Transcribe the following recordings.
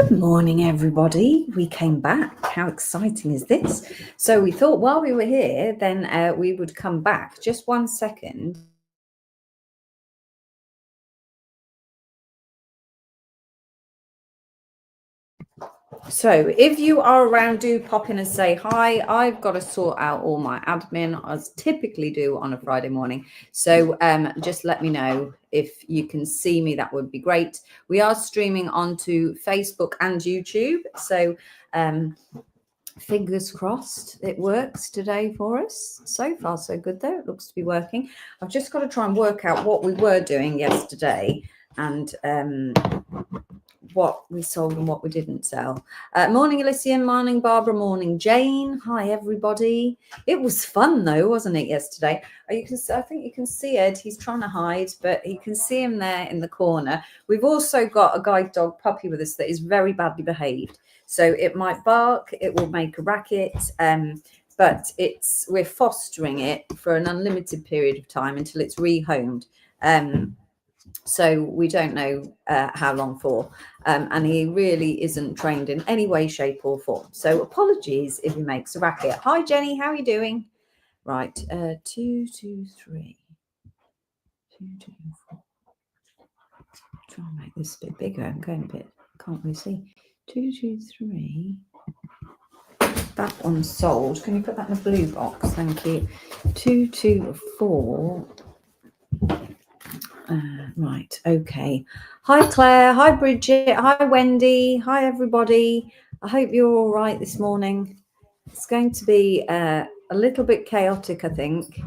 Good morning, everybody. We came back. How exciting is this? So we thought while we were here, then we would come back. Just 1 second. So if you are around, do pop in and say hi. I've got to sort out all my admin, as typically do on a Friday morning. So just let me know if you can see me. That would be great. We are streaming onto Facebook and YouTube. So fingers crossed it works today for us. So far, so good, though. It looks to be working. I've just got to try and work out what we were doing yesterday and what we sold and what we didn't sell. Morning, Elysian. Morning, Barbara. Morning, Jane. Hi, everybody. It was fun, though, wasn't it, yesterday? I think you can see Ed. He's trying to hide, but you can see him there in the corner. We've also got a guide dog puppy with us that is very badly behaved. So it might bark, it will make a racket, but we're fostering it for an unlimited period of time until it's rehomed. So we don't know how long for, and he really isn't trained in any way, shape or form. So apologies if he makes a racket. Hi, Jenny, how are you doing? Right, 2, 2, 3, 2, 2, 4. Try and make this a bit bigger. I'm going a bit, can't really see. 2, 2, 3. That one's sold. Can you put that in a blue box? Thank you. 2, 2, 4. Right, okay. Hi, Claire. Hi, Bridget. Hi, Wendy. Hi, everybody. I hope you're all right this morning. It's going to be a little bit chaotic, I think,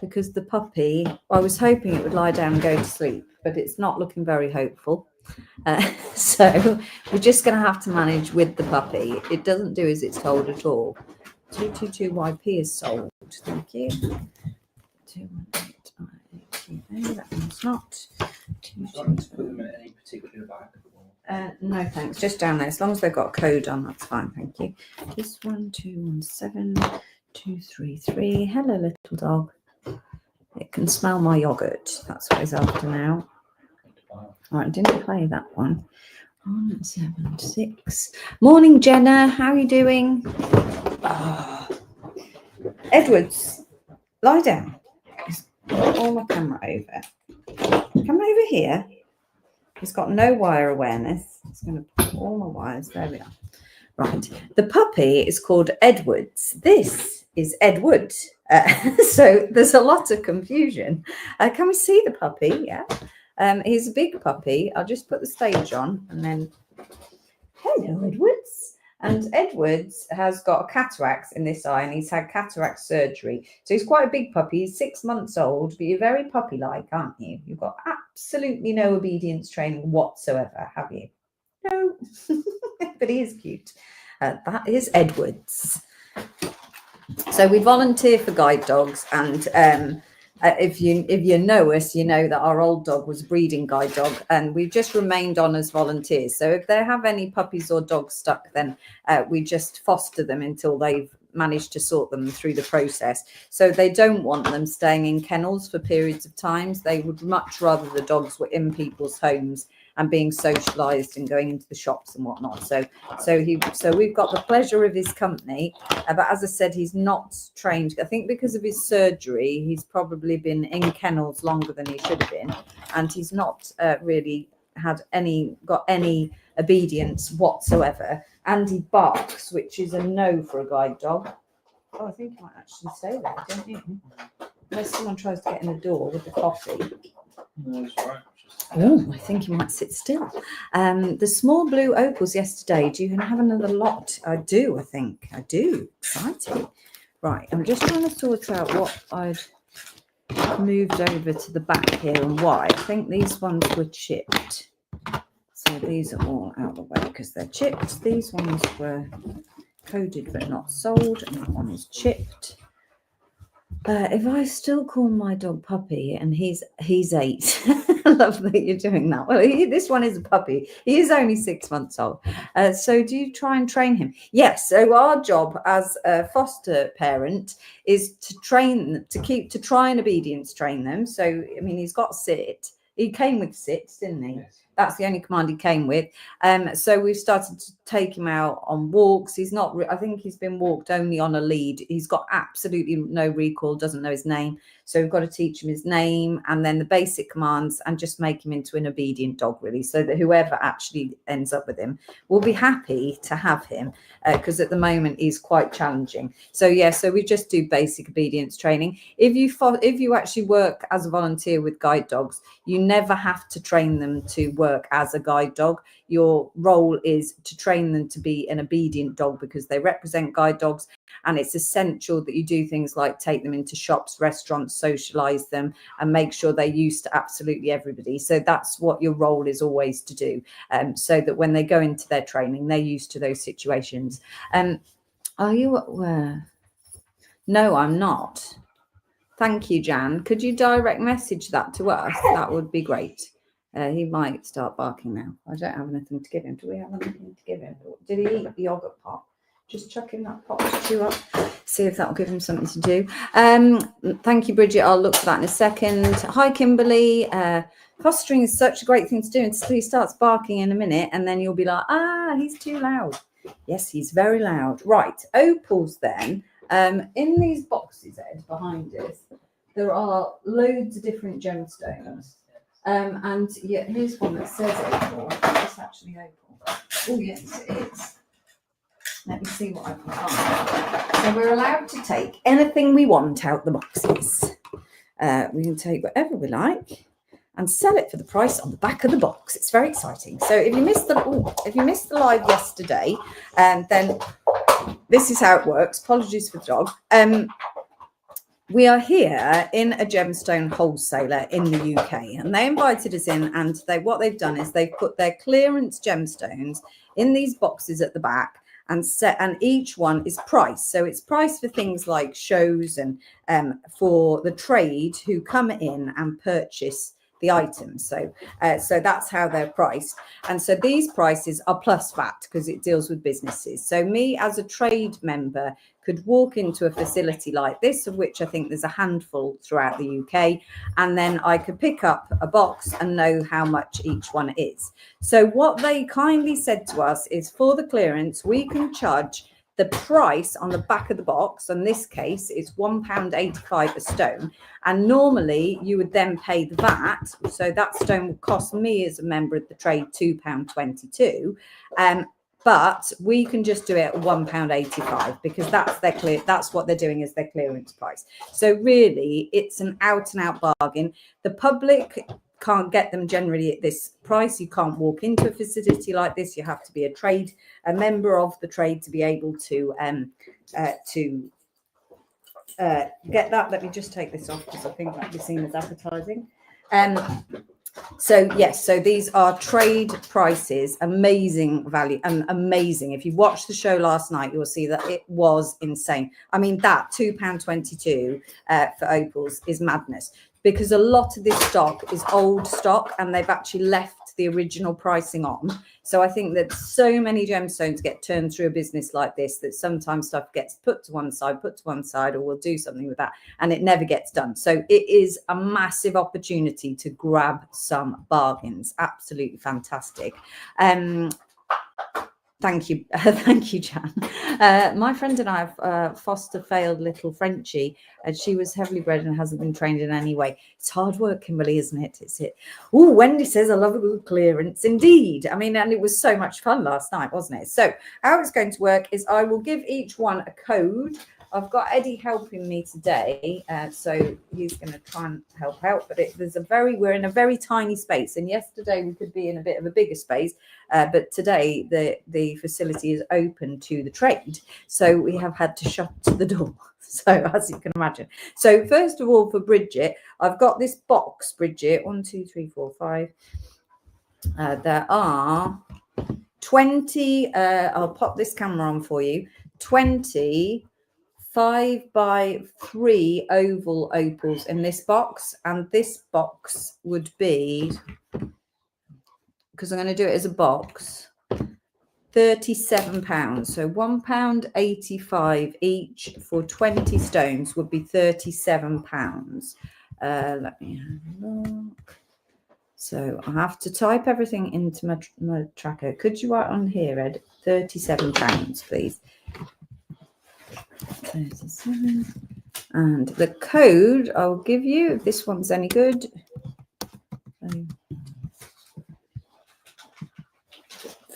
because the puppy, I was hoping it would lie down and go to sleep, but it's not looking very hopeful. So we're just going to have to manage with the puppy. It doesn't do as it's told at all. 222YP is sold. Thank you. 218. That one's not. Put them in any particular bag? No, thanks. Just down there. As long as they've got a code on, that's fine. Thank you. This 1217 233. Hello, little dog. It can smell my yogurt. That's what he's after now. All right, didn't play that one. 176. Morning, Jenna. How are you doing? Oh. Edwards, lie down. Pull my camera over. Come over here. He's got no wire awareness. It's going to pull all my wires. There we are. Right. The puppy is called Edwards. This is Edward. So there's a lot of confusion. Can we see the puppy? Yeah. He's a big puppy. I'll just put the stage on and then. Hello, Edwards. And Edwards has got cataracts in this eye and he's had cataract surgery. So he's quite a big puppy. He's 6 months old, but you're very puppy-like, aren't you? You've got absolutely no obedience training whatsoever, have you? No, but he is cute. That is Edwards. So we volunteer for guide dogs, and if you know us, you know that our old dog was a breeding guide dog, and we've just remained on as volunteers. So if they have any puppies or dogs stuck, then we just foster them until they've managed to sort them through the process. So they don't want them staying in kennels for periods of times. They would much rather the dogs were in people's homes and being socialized and going into the shops and whatnot. So we've got the pleasure of his company, but as I said, he's not trained. I think because of his surgery, he's probably been in kennels longer than he should have been, and he's not really got any obedience whatsoever. And he barks, which is a no for a guide dog. Oh, I think he might actually stay there, don't you? Unless someone tries to get in the door with the coffee. No, that's right. Oh, I think he might sit still. The small blue opals yesterday. Do you have another lot? I do, I think. I do. Exciting. Right, I'm just trying to sort out what I'd moved over to the back here and why. I think these ones were chipped. So these are all out of the way because they're chipped. These ones were coded but not sold, and that one is chipped. If I still call my dog Puppy, and he's 8, I love that you're doing that. Well, this one is a puppy. He is only 6 months old. So do you try and train him? Yes. So our job as a foster parent is to train, to try and obedience train them. So, I mean, he's got sit. He came with sits, didn't he? Yes. That's the only command he came with. So we've started to take him out on walks. He's not, I think he's been walked only on a lead. He's got absolutely no recall, doesn't know his name. So we've got to teach him his name and then the basic commands and just make him into an obedient dog, really, so that whoever actually ends up with him will be happy to have him, because at the moment he's quite challenging. So yeah, so we just do basic obedience training. If you actually work as a volunteer with guide dogs, you never have to train them to work as a guide dog. Your role is to train them to be an obedient dog because they represent guide dogs, and it's essential that you do things like take them into shops, restaurants, socialize them, and make sure they're used to absolutely everybody. So that's what your role is always to do, so that when they go into their training, they're used to those situations. Are you where? No, I'm not. Thank you, Jan. Could you direct message that to us? That would be great. He might start barking now. I don't have anything to give him. Do we have anything to give him? Did he eat the yogurt pot? Just chuck in that pot to chew up. See if that will give him something to do. Thank you, Bridget. I'll look for that in a second. Hi, Kimberly. Fostering is such a great thing to do until he starts barking in a minute, and then you'll be like, he's too loud. Yes, he's very loud. Right, opals then. In these boxes, Ed, behind us, there are loads of different gemstones. And yeah, here's one that says opal. It's actually opal. Oh, yes, it is. Let me see what I can find. So we're allowed to take anything we want out the boxes. We can take whatever we like and sell it for the price on the back of the box. It's very exciting. So if you missed the live yesterday, then this is how it works. Apologies for the dog. We are here in a gemstone wholesaler in the UK, and they invited us in, and what they've done is they've put their clearance gemstones in these boxes at the back, and each one is priced. So it's priced for things like shows and for the trade who come in and purchase the items. So that's how they're priced. And so these prices are plus VAT because it deals with businesses. So me as a trade member could walk into a facility like this, of which I think there's a handful throughout the UK, and then I could pick up a box and know how much each one is. So what they kindly said to us is, for the clearance, we can charge the price on the back of the box. In this case, it's £1.85 a stone. And normally you would then pay the VAT. So that stone would cost me as a member of the trade £2.22. But we can just do it at £1.85 because that's what they're doing as their clearance price. So really, it's an out and out bargain. The public can't get them generally at this price. You can't walk into a facility like this. You have to be a member of the trade to be able to get that. Let me just take this off because I think that'd be seen as advertising. So yes, so these are trade prices, amazing value and amazing. If you watched the show last night, you'll see that it was insane. I mean, that £2.22 for opals is madness, because a lot of this stock is old stock and they've actually left the original pricing on. So I think that so many gemstones get turned through a business like this that sometimes stuff gets put to one side, or we'll do something with that and it never gets done. So it is a massive opportunity to grab some bargains. Absolutely fantastic. Thank you. Thank you, Jan. My friend and I have foster failed little Frenchie, and she was heavily bred and hasn't been trained in any way. It's hard work, Kimberly, isn't it? It's it. Oh, Wendy says, I love a good clearance. Indeed. I mean, and it was so much fun last night, wasn't it? So how it's going to work is I will give each one a code. I've got Eddie helping me today, so he's going to try and help out. But we're in a very tiny space, and yesterday we could be in a bit of a bigger space, but today the facility is open to the trade, so we have had to shut the door. So as you can imagine. So first of all, for Bridget, I've got this box, Bridget. 1, 2, 3, 4, 5. There are 20. I'll pop this camera on for you. 20. 5x3 oval opals in this box, and this box would be, because I'm going to do it as a box, £37. So £1.85 each for 20 stones would be £37. Let me have a look. So I have to type everything into my tracker. Could you write on here, Ed? £37, please. 37. And the code I'll give you, if this one's any good.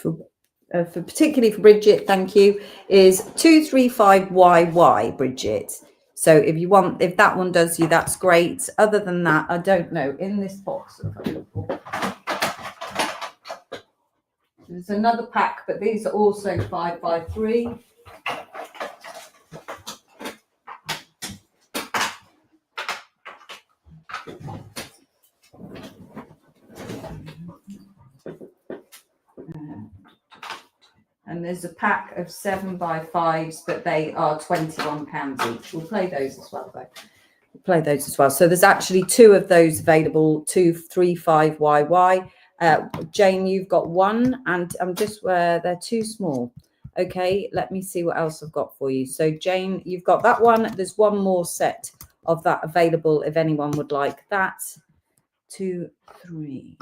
For particularly for Bridget, thank you, is 235YY, Bridget. So if that one does you, that's great. Other than that, I don't know. In this box available, there's another pack, but these are also 5x3. And there's a pack of 7x5s, but they are £21 each. We'll play those as well, though. We'll play those as well. So there's actually 2 of those available, 235YY. Jane, you've got one, and I'm just they're too small. Okay, let me see what else I've got for you. So Jane, you've got that one. There's one more set of that available if anyone would like that. 2, 3.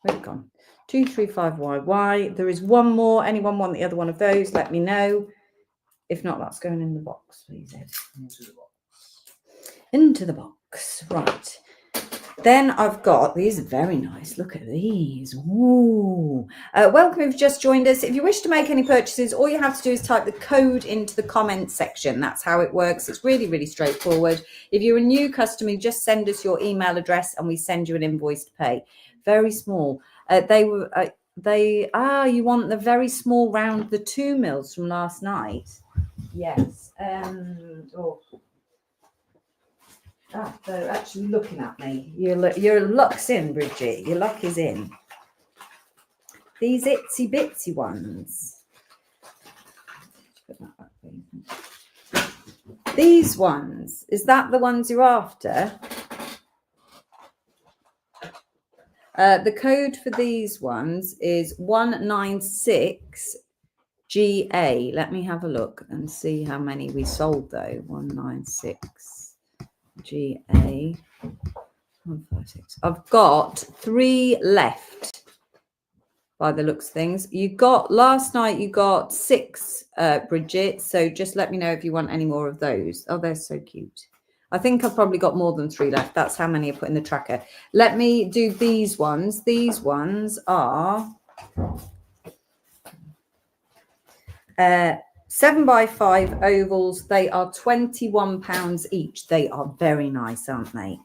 Where's it gone? 235YY. There is one more. Anyone want the other one of those? Let me know. If not, that's going in the box, please, Ed. Into the box. Into the box. Right. Then I've got these. Are very nice. Look at these. Ooh. Welcome if you've just joined us. If you wish to make any purchases, all you have to do is type the code into the comments section. That's how it works. It's really, really straightforward. If you're a new customer, just send us your email address and we send you an invoice to pay. Very small. You want the very small round, the 2 mils from last night. Yes. They're actually looking at me. Your luck's in, Bridget. Your luck is in. These itsy bitsy ones. These ones. Is that the ones you're after? The code for these ones is 196GA. Let me have a look and see how many we sold, though. 196GA. 156. I've got 3 left by the looks of things. Last night you got 6, Bridget. So just let me know if you want any more of those. Oh, they're so cute. I think I've probably got more than 3 left. That's how many I put in the tracker. Let me do these ones. These ones are 7x5 ovals. They are £21 each. They are very nice, aren't they?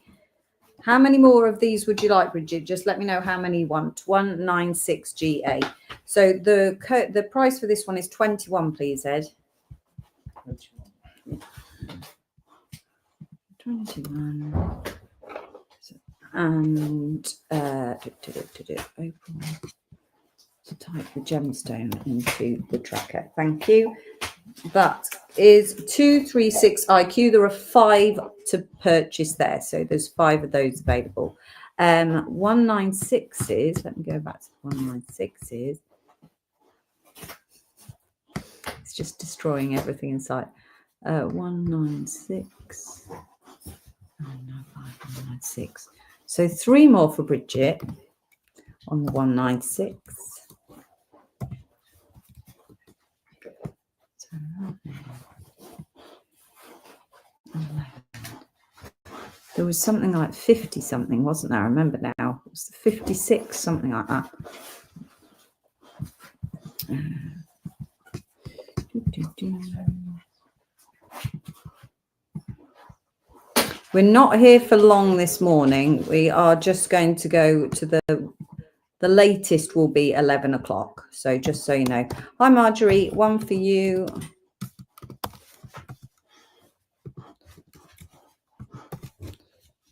How many more of these would you like, Bridget? Just let me know how many you want. 196GA. So the price for this one is 21, please, Ed. 21. And open to type the gemstone into the tracker. Thank you. That is 236IQ. There are 5 to purchase there, so there's 5 of those available. 196s. Let me go back to 196s. It's just destroying everything in sight. 196. 196. So 3 more for Bridget on the 196. There was something like 50 something, wasn't there? I remember now. It was 56, something like that. We're not here for long this morning. We are just going to go to the latest will be 11 o'clock. So just so you know. Hi, Marjorie. One for you.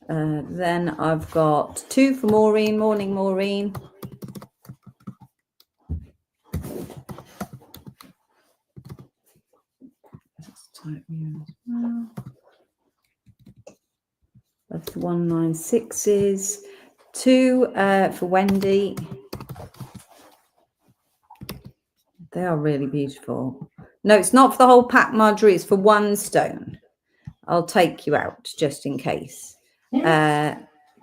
Then I've got 2 for Maureen. Morning, Maureen. Let's type you as well. That's 196s. 2 for Wendy. They are really beautiful. No, it's not for the whole pack, Marjorie. It's for 1 stone. I'll take you out just in case.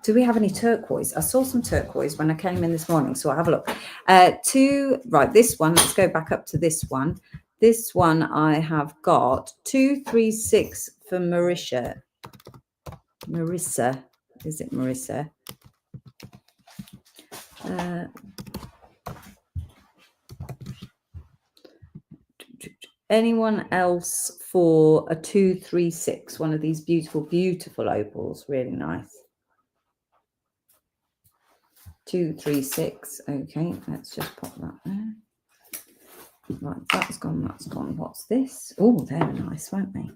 Do we have any turquoise? I saw some turquoise when I came in this morning, so I'll have a look. Right, this one, let's go back up to this one. This one I have got 236 for Marissa. Marissa, is it Marissa? Anyone else for a 236? One of these beautiful, beautiful opals, really nice. 236. Okay, let's just pop that there. Right, that's gone, that's gone. What's this? Oh, they're nice, weren't they?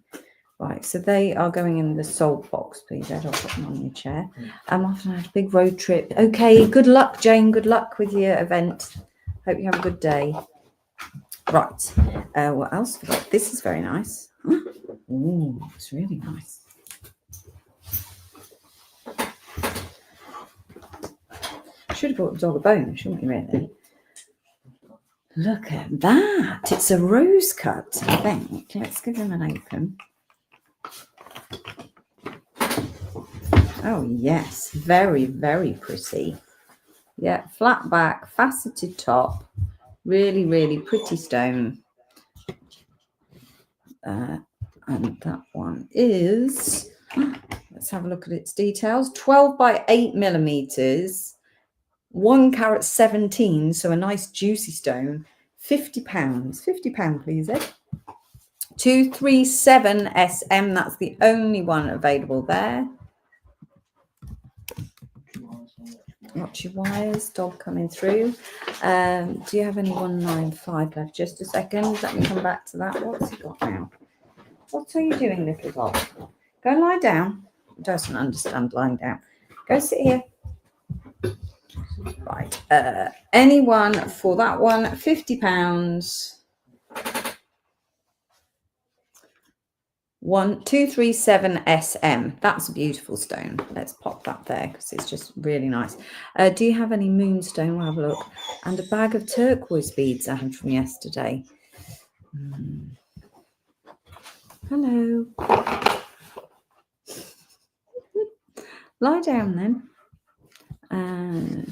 Right, so they are going in the sold box, please, Ed. I'll put them on your chair. After I had a big road trip. Okay, good luck, Jane. Good luck with your event. Hope you have a good day. Right, what else have we got? This is very nice. Oh, it's really nice. Should have brought the dog a bone, shouldn't we, really? Look at that. It's a rose cut, I think. Let's give him an open. Oh, yes. Very, very pretty. Yeah, flat back, faceted top. Really, really pretty stone. And that one is, let's have a look at its details. 12 by 8 millimeters. 1 carat 17, so a nice juicy stone. £50. £50, please, Ed. 237 SM. That's the only one available there. Watch your wires. Dog coming through. Do you have any 195 left? Just a second. Let me come back to that. What's he got now? What are you doing, little dog? Go and lie down. Doesn't understand lying down. Go sit here. Right. Anyone for that one? £50. 237 SM. That's a beautiful stone. Let's pop that there because it's just really nice. Do you have any moonstone? We'll have a look. And a bag of turquoise beads I had from yesterday. Hello. Lie down then.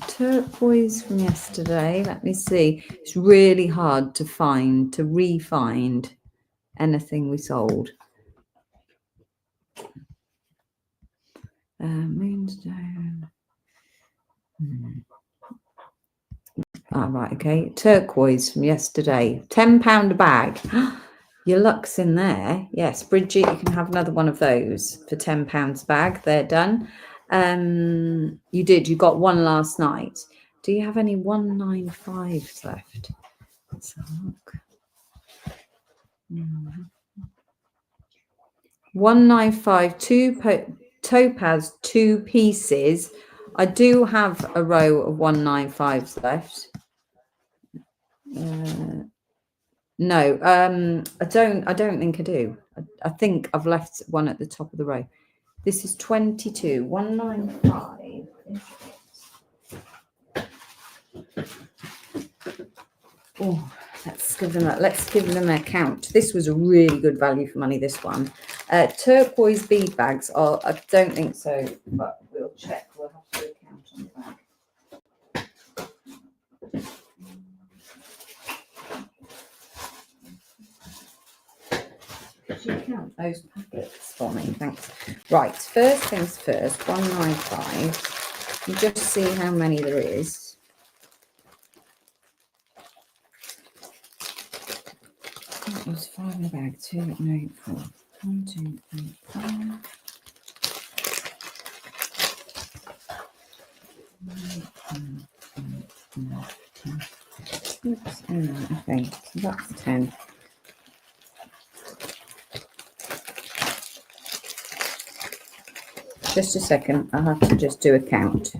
Turquoise from yesterday. Let me see. It's really hard to find, to re-find anything we sold. Moonstone. Right, okay. Turquoise from yesterday. £10 a bag. Your luck's in there. Yes, Bridget, you can have another one of those for £10 a bag. They're done. You did. You got one last night. Do you have any 195s left? Let's have a look. 195, topaz, 2 pieces. I do have a row of 195s left. No, I don't think I do. I think I've left one at the top of the row. This is 22, 195. Oh, let's give them a count. This was a really good value for money, this one. Turquoise bead bags are, I don't think so, but we'll check. We'll have to do a count on the bag. Could you count those packets for me? Thanks. Right, first things first, 195. You just see how many there is. That was 5 in the bag, 2, no, 4. 1, 2, 3, 4. Oops, okay, so that's 10. Just a second, I'll have to just do a count.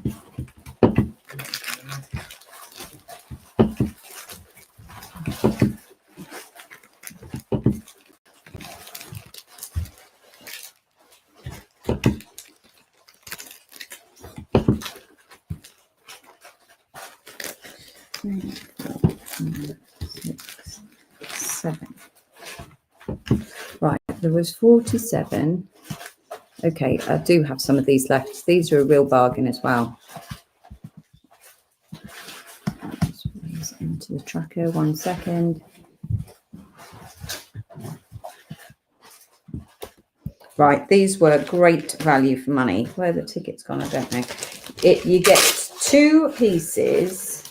Right, there was 47 Okay, I do have some of these left. These are a real bargain as well. Just put these into the tracker. 1 second. Right, these were great value for money. Where the ticket's gone, I don't know. You get 2 pieces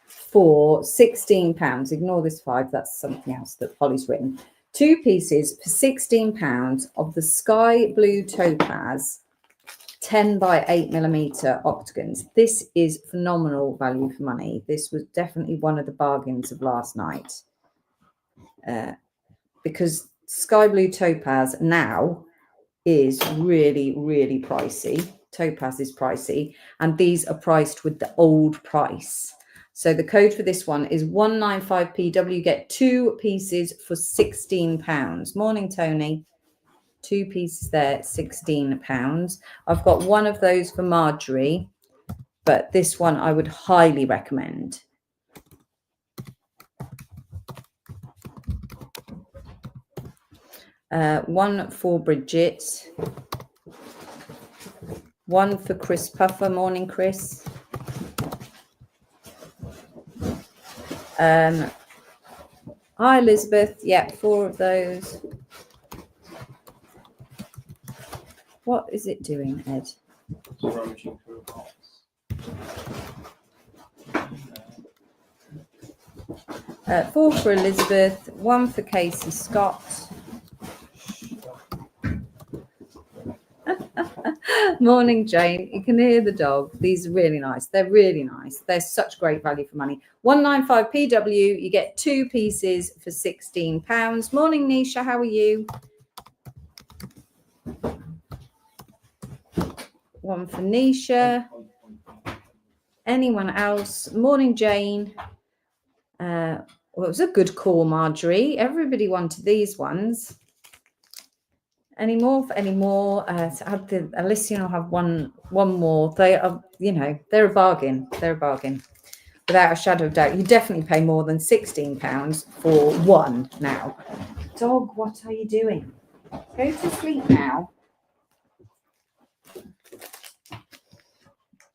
for £16. Ignore this 5. That's something else that Polly's written. 2 pieces for £16 of the sky blue topaz 10 by 8mm octagons. This is phenomenal value for money. This was definitely one of the bargains of last night, because sky blue topaz now is really, really pricey. Topaz is pricey, and these are priced with the old price. So the code for this one is 195PW. Get 2 pieces for £16. Morning, Tony. 2 pieces there, £16. I've got one of those for Marjorie, but this one I would highly recommend. One for Bridget, one for Chris Puffer. Morning, Chris. Hi, Elizabeth. Yeah, 4 of those. What is it doing, Ed? Rummaging through a box. 4 for Elizabeth, 1 for Casey Scott. Morning, Jane. You can hear the dog. These are really nice. They're really nice. They're such great value for money. 195PW. You get 2 pieces for £16. Morning, Nisha. How are you? 1 for Nisha. Anyone else? Morning, Jane. Well, it was a good call, Marjorie. Everybody wanted these ones. Any more? So Alicia will have one more. They are, they're a bargain. They're a bargain, without a shadow of doubt. You definitely pay more than £16 for one now. Dog, what are you doing? Go to sleep now.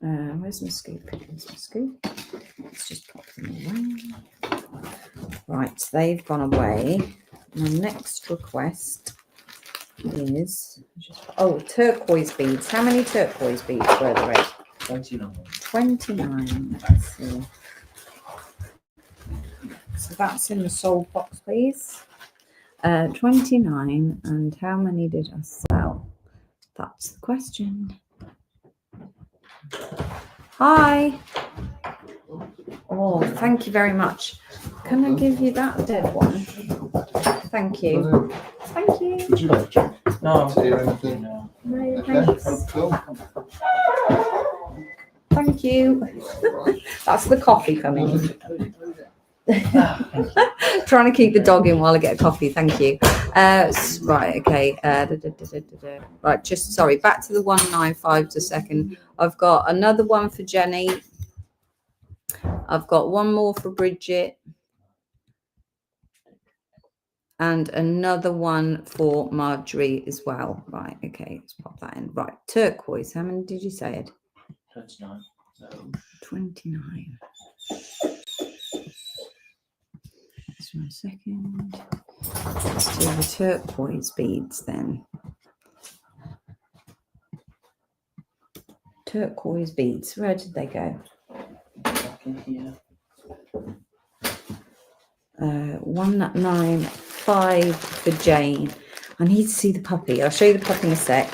Where's my scoop? Let's just pop them away. Right, they've gone away. My next request is turquoise beads. How many turquoise beads were there? 29. 29. Let's see. So that's in the sold box, please. 29. And how many did I sell? That's the question. Hi. Oh, thank you very much. Can I give you that dead one? Thank you. Thank you. Would you like a drink? No, Tea or anything? no. No, Okay, thanks. cool. Thank you. That's the coffee coming. Trying to keep the dog in while I get a coffee. Thank you. Right, okay. Right, just sorry. Back to the 195 a second. I've got another one for Jenny. I've got one more for Bridget. And another one for Marjorie as well. Right, okay. Let's pop that in. Right, turquoise. How many did you say it? 29. 29. Just 1 second. Let's do the turquoise beads then. Turquoise beads. Where did they go? Back in here. 195 for Jane. I need to see the puppy. I'll show you the puppy in a sec.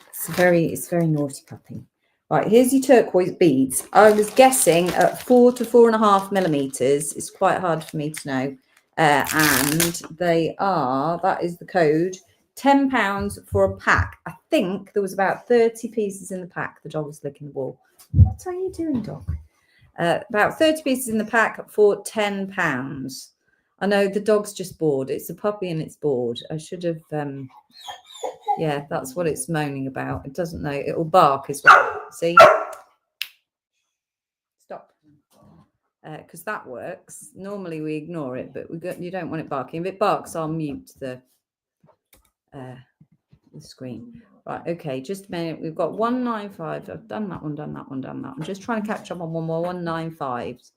It's a very naughty puppy. Right, here's your turquoise beads. I was guessing at 4 to 4.5 millimeters. It's quite hard for me to know. And they are, that is the code, £10 for a pack. I think there was about 30 pieces in the pack. The dog was licking the wall. What are you doing, dog? About 30 pieces in the pack for £10. I know the dog's just bored. It's a puppy and it's bored. I should have, yeah, that's what it's moaning about. It doesn't know. It will bark as well. See? Stop. Because that works. Normally we ignore it, but you don't want it barking. If it barks, I'll mute the screen. Right, okay, just a minute. We've got 195. I've done that one, done that one, done that. I'm just trying to catch up on one more 195s.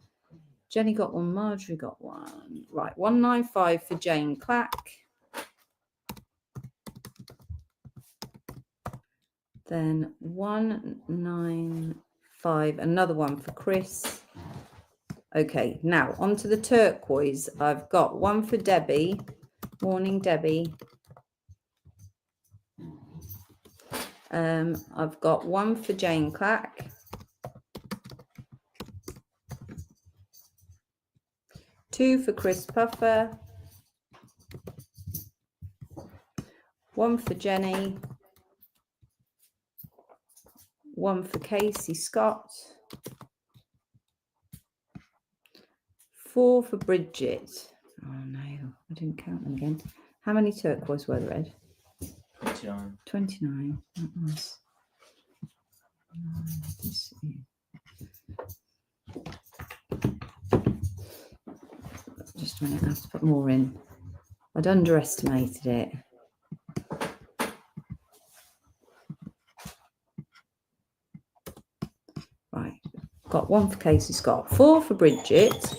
Jenny got one, Marjorie got one. Right, 195 for Jane Clack. Then 195, another one for Chris. Okay, now onto the turquoise. I've got one for Debbie. Morning, Debbie. I've got one for Jane Clack. Two for Chris Puffer. One for Jenny. One for Casey Scott. 4 for Bridget. Oh no, I didn't count them again. How many turquoise were there, Ed? 29. 29. That was. Just a minute, I have to put more in. I'd underestimated it. Right, got one for Casey Scott, 4 for Bridget.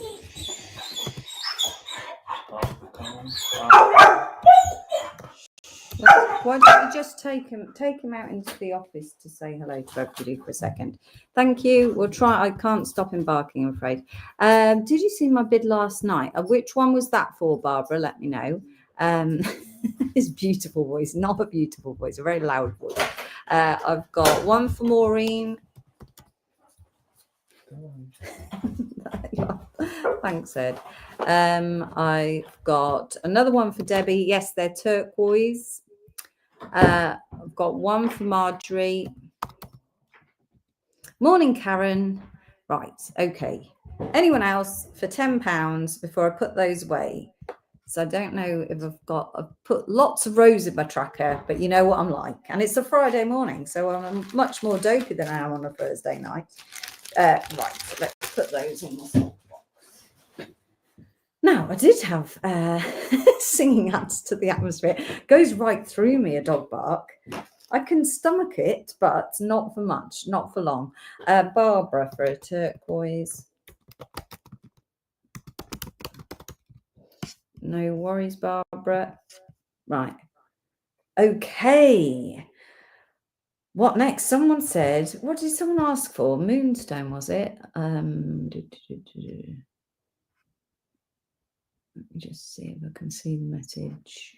Why don't you just take him out into the office to say hello to everybody for a second? Thank you. We'll try. I can't stop him barking, I'm afraid. Did you see my bid last night? Which one was that for, Barbara? Let me know. His beautiful voice, not a beautiful voice, a very loud voice. I've got one for Maureen. Thanks, Ed. I've got another one for Debbie. Yes, they're turquoise. I've got one for Marjorie. Morning, Karen. Right, okay. Anyone else for £10 before I put those away? So I don't know if I've put lots of rows in my tracker, but you know what I'm like. And it's a Friday morning, so I'm much more dopey than I am on a Thursday night. Right, so let's put those in this box. Now, I did have singing adds to the atmosphere. Goes right through me, a dog bark. I can stomach it, but not for much, not for long. Barbara for a turquoise. No worries, Barbara. Right. Okay. What next? Someone said, what did someone ask for? Moonstone, was it? Let me just see if I can see the message.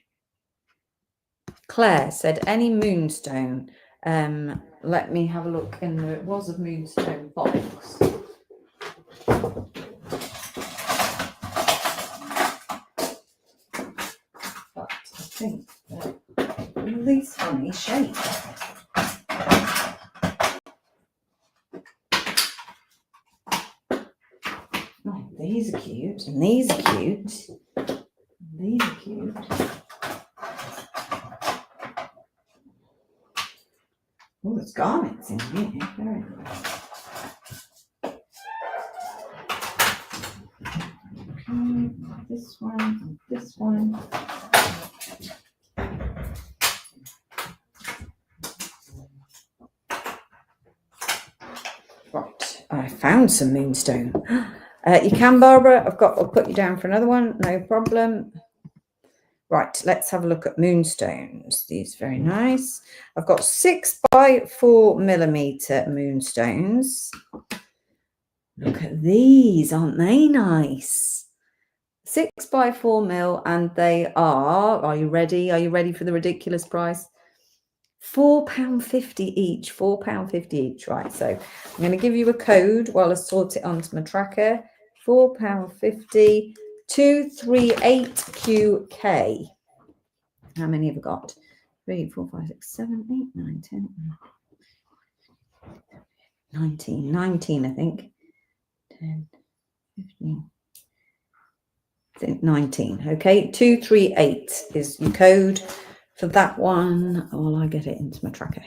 Claire said, any moonstone. Let me have a look in the, it was a moonstone box. But I think they're really funny shape. Oh, these are cute, and these are cute. These are cute. Oh, there's garnets in here. Very nice. Okay, this one and this one. Right, I found some moonstone. You can, Barbara. I'll put you down for another one. No problem. Right, let's have a look at moonstones. These are very nice. I've got 6 by 4 millimeter moonstones. Look at these, aren't they nice? 6 by 4 mil, and they are you ready? Are you ready for the ridiculous price? £4.50 each, £4.50 each. Right, so I'm going to give you a code while I sort it onto my tracker. £4.50, 238QK. How many have I got? 3, 4, 5, 6, 7, 8, 9, 10, 19, I think. 10, 15. I think 19. Okay, 238 is your code for that one while I get it into my tracker.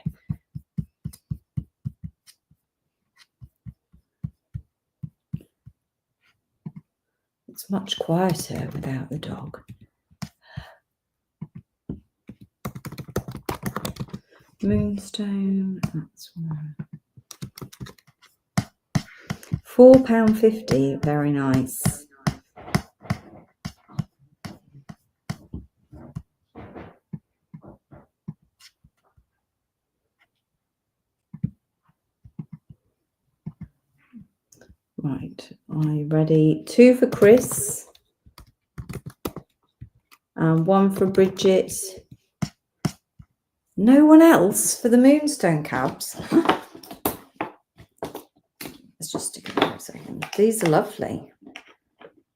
It's much quieter without the dog. Moonstone, that's one. £4.50, very nice. Right, are you ready? 2 for Chris and 1 for Bridget. No one else for the Moonstone cabs. Let's just stick it there a second. These are lovely.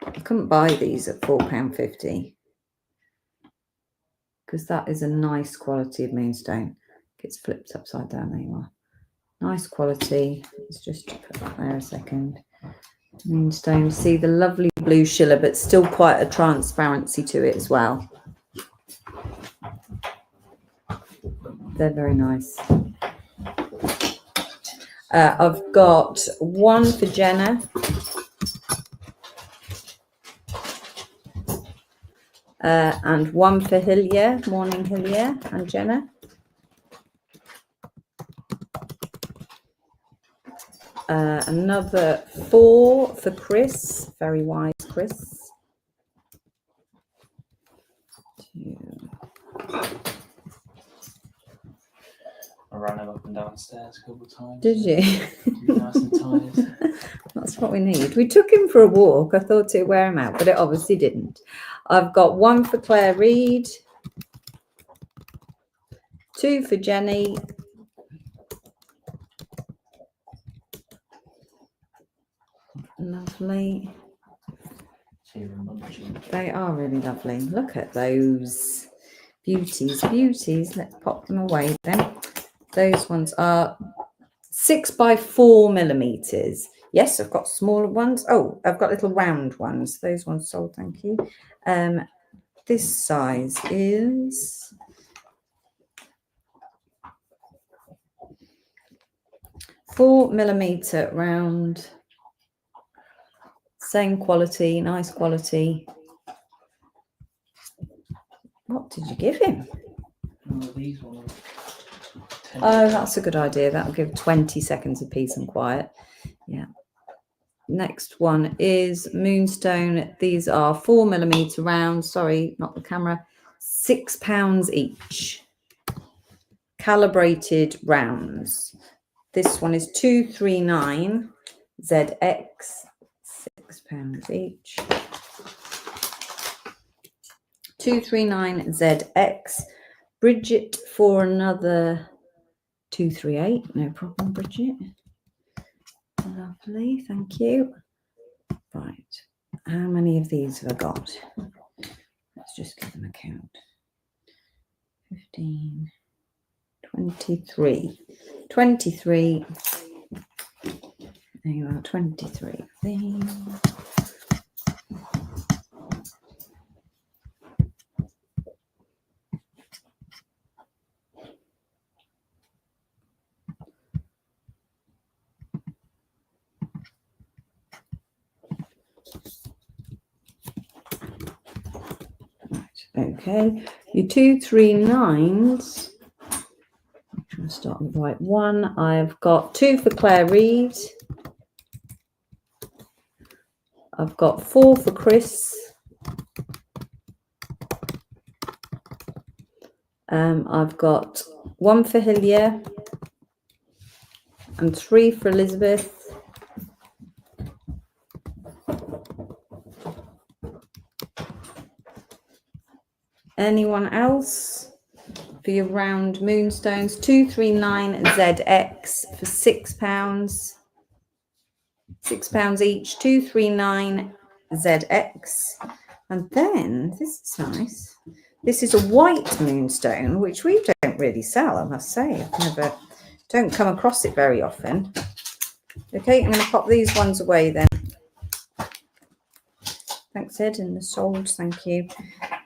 I couldn't buy these at £4.50 because that is a nice quality of Moonstone. Gets flipped upside down. There you are. Nice quality. Let's just put that there a second. Moonstone. See the lovely blue schiller, but still quite a transparency to it as well. They're very nice. I've got 1 for Jenna. And 1 for Hillier. Morning, Hillier and Jenna. Another 4 for Chris. Very wise, Chris. 2. I ran him up and downstairs a couple of times. Did you? Nice and tired. That's what we need. We took him for a walk. I thought it'd wear him out, but it obviously didn't. I've got 1 for Claire Reid, 2 for Jenny, lovely. They are really lovely. Look at those beauties. Let's pop them away then. Those ones are 6 by 4 millimeters. Yes, I've got smaller ones. Oh, I've got little round ones. Those ones sold, thank you. This size is 4 millimeter round. Same quality, nice quality. What did you give him? These ones. Oh, that's a good idea. That'll give 20 seconds of peace and quiet. Yeah. Next one is Moonstone. These are 4 millimeter round. Sorry, not the camera. £6 each. Calibrated rounds. This one is 239 ZX. £6 each. 239 ZX. Bridget for another 238. No problem, Bridget. Lovely, thank you. Right, how many of these have I got? Let's just give them a count. 15, 23. 23. There you are, 23 of these. Okay, your 239s. I'm trying to start with the right one. I've got 2 for Claire Reid. I've got 4 for Chris. I've got 1 for Hillier and 3 for Elizabeth. Anyone else for your round moonstones? 239 ZX for £6. £6 each. 239 ZX. And then this is nice. This is a white moonstone, which we don't really sell, I must say. I've don't come across it very often. Okay, I'm going to pop these ones away then. Thanks, Ed, and the sold. Thank you.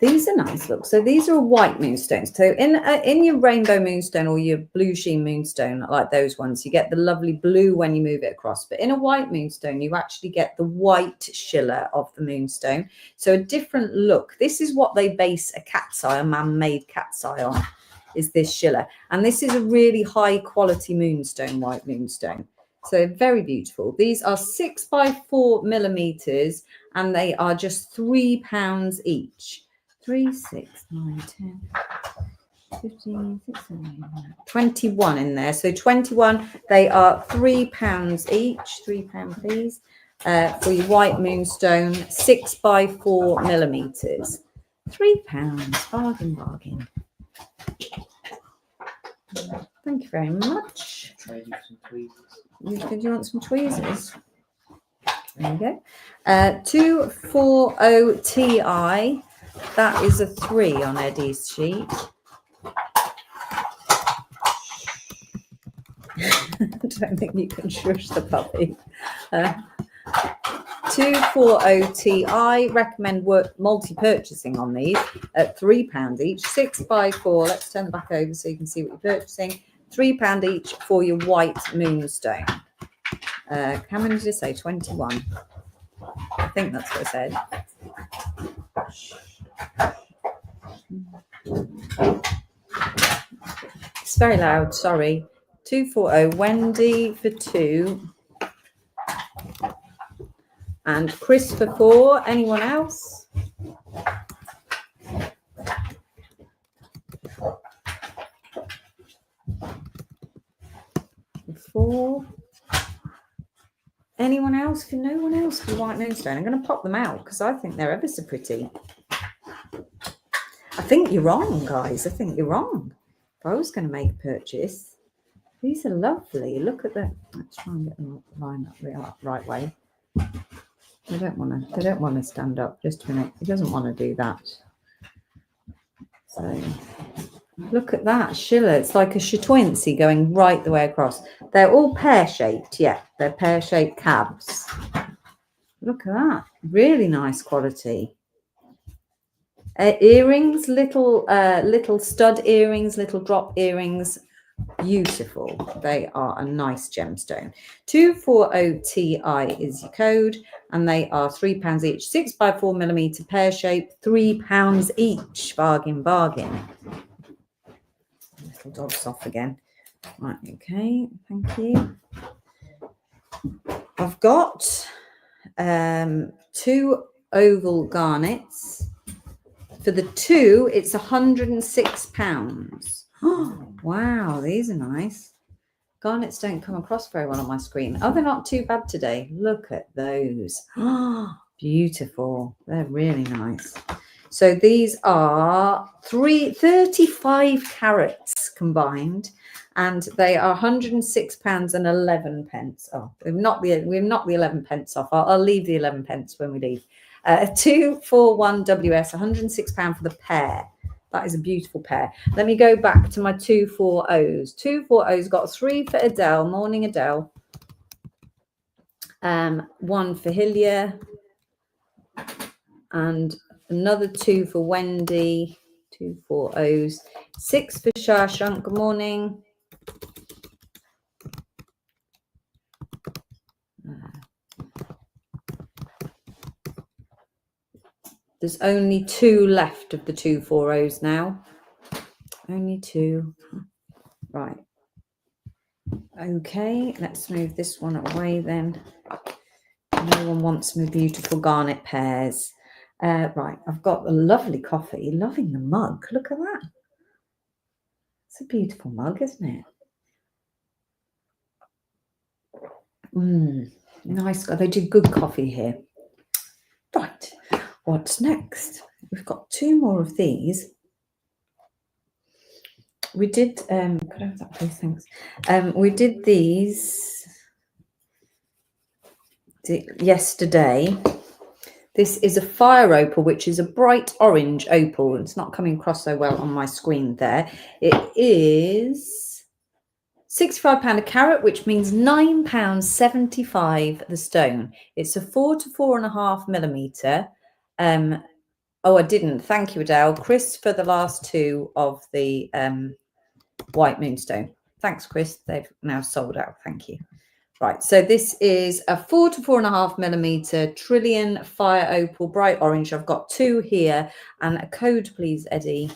These are nice. Look, so these are white moonstones. So in your rainbow moonstone or your blue sheen moonstone, like those ones, you get the lovely blue when you move it across. But in a white moonstone, you actually get the white schiller of the moonstone. So a different look. This is what they base a cat's eye, a man-made cat's eye on. is this Schiller. And this is a really high quality moonstone, white moonstone. So very beautiful. These are 6 by 4 millimeters, and they are just £3 each. 3, 6, 9, 10, 15, 16, 21 in there. So 21, they are £3 each. £3, please. For your white moonstone, 6 by 4 millimeters. £3. Bargain, bargain. Thank you very much. Trade you some tweezers. Did you want some tweezers? There you go. 240 Ti. That is a 3 on Eddie's sheet. I don't think you can shush the puppy. 240 Ti. Recommend multi-purchasing on these at £3 each. 6 by 4. Let's turn the back over so you can see what you're purchasing. £3 each for your white moonstone. How many did I say? 21. I think that's what I said. It's very loud. Sorry. 240 Wendy for 2. And Chris for 4. Anyone else? 4. Anyone else? For no one else for white moonstone. I'm going to pop them out because I think they're ever so pretty. I think you're wrong, guys. I think you're wrong. If I was going to make a purchase, these are lovely. Look at that. Let's try and get them lined up the right way. They don't want to stand up. Just a minute. He doesn't want to do that. So look at that Schiller. It's like a chatoyancy going right the way across. They're all pear-shaped. Yeah, they're pear-shaped cabs. Look at that. Really nice quality. Earrings, little stud earrings, little drop earrings. Beautiful. They are a nice gemstone. 240 Ti is your code, and they are £3 each. 6 by 4 millimeter pear shape, £3 each. Bargain, bargain. Little dog's off again. Right, okay, thank you. I've got 2 oval garnets. For the 2, it's £106. Oh, wow, these are nice. Garnets don't come across very well on my screen. Oh, they're not too bad today. Look at those. Oh, beautiful. They're really nice. So these are 35 carats combined, and they are £106 and 11 pence. Oh, we've not the 11 pence off. I'll leave the 11 pence when we leave. 241 WS, £106 for the pair. That is a beautiful pair. Let me go back to my 240s. 240s got 3 for Adele. Morning, Adele. 1 for Hillia. And another 2 for Wendy. 240s. 6 for Shashank. Good morning. There's only 2 left of the 240s now. Only 2. Right. Okay, let's move this one away then. No one wants my beautiful garnet pairs. Right, I've got a lovely coffee. Loving the mug. Look at that. It's a beautiful mug, isn't it? Nice. They do good coffee here. Right. What's next? We've got 2 more of these. We did, could I have that please? Thanks. We did these yesterday. This is a fire opal, which is a bright orange opal. It's not coming across so well on my screen there. It is £65 a carat, which means £9.75 the stone. It's a 4 to 4.5 millimeter. Oh, I didn't. Thank you, Adele. Chris for the last 2 of the white moonstone. Thanks, Chris. They've now sold out. Thank you. Right. So this is a 4 to 4.5 millimeter Trillion fire opal bright orange. I've got 2 here, and a code, please, Eddie.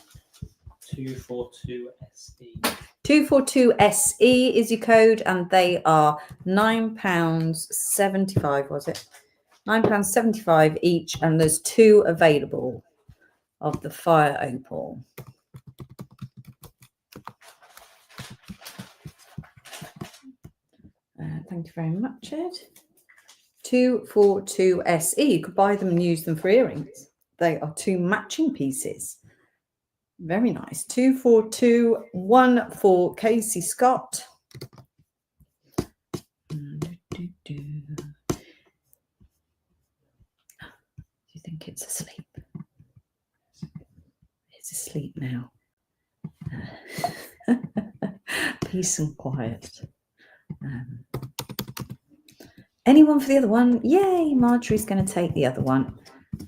242 SE. 242 SE is your code, and they are £9.75, was it? £9.75 each, and there's 2 available of the fire opal. Thank you very much, Ed. 242 SE. You could buy them and use them for earrings. They are 2 matching pieces. Very nice. 242, 1 for Casey Scott. Do you think it's asleep? It's asleep now. Peace and quiet. Anyone for the other one? Yay, Marjorie's going to take the other one.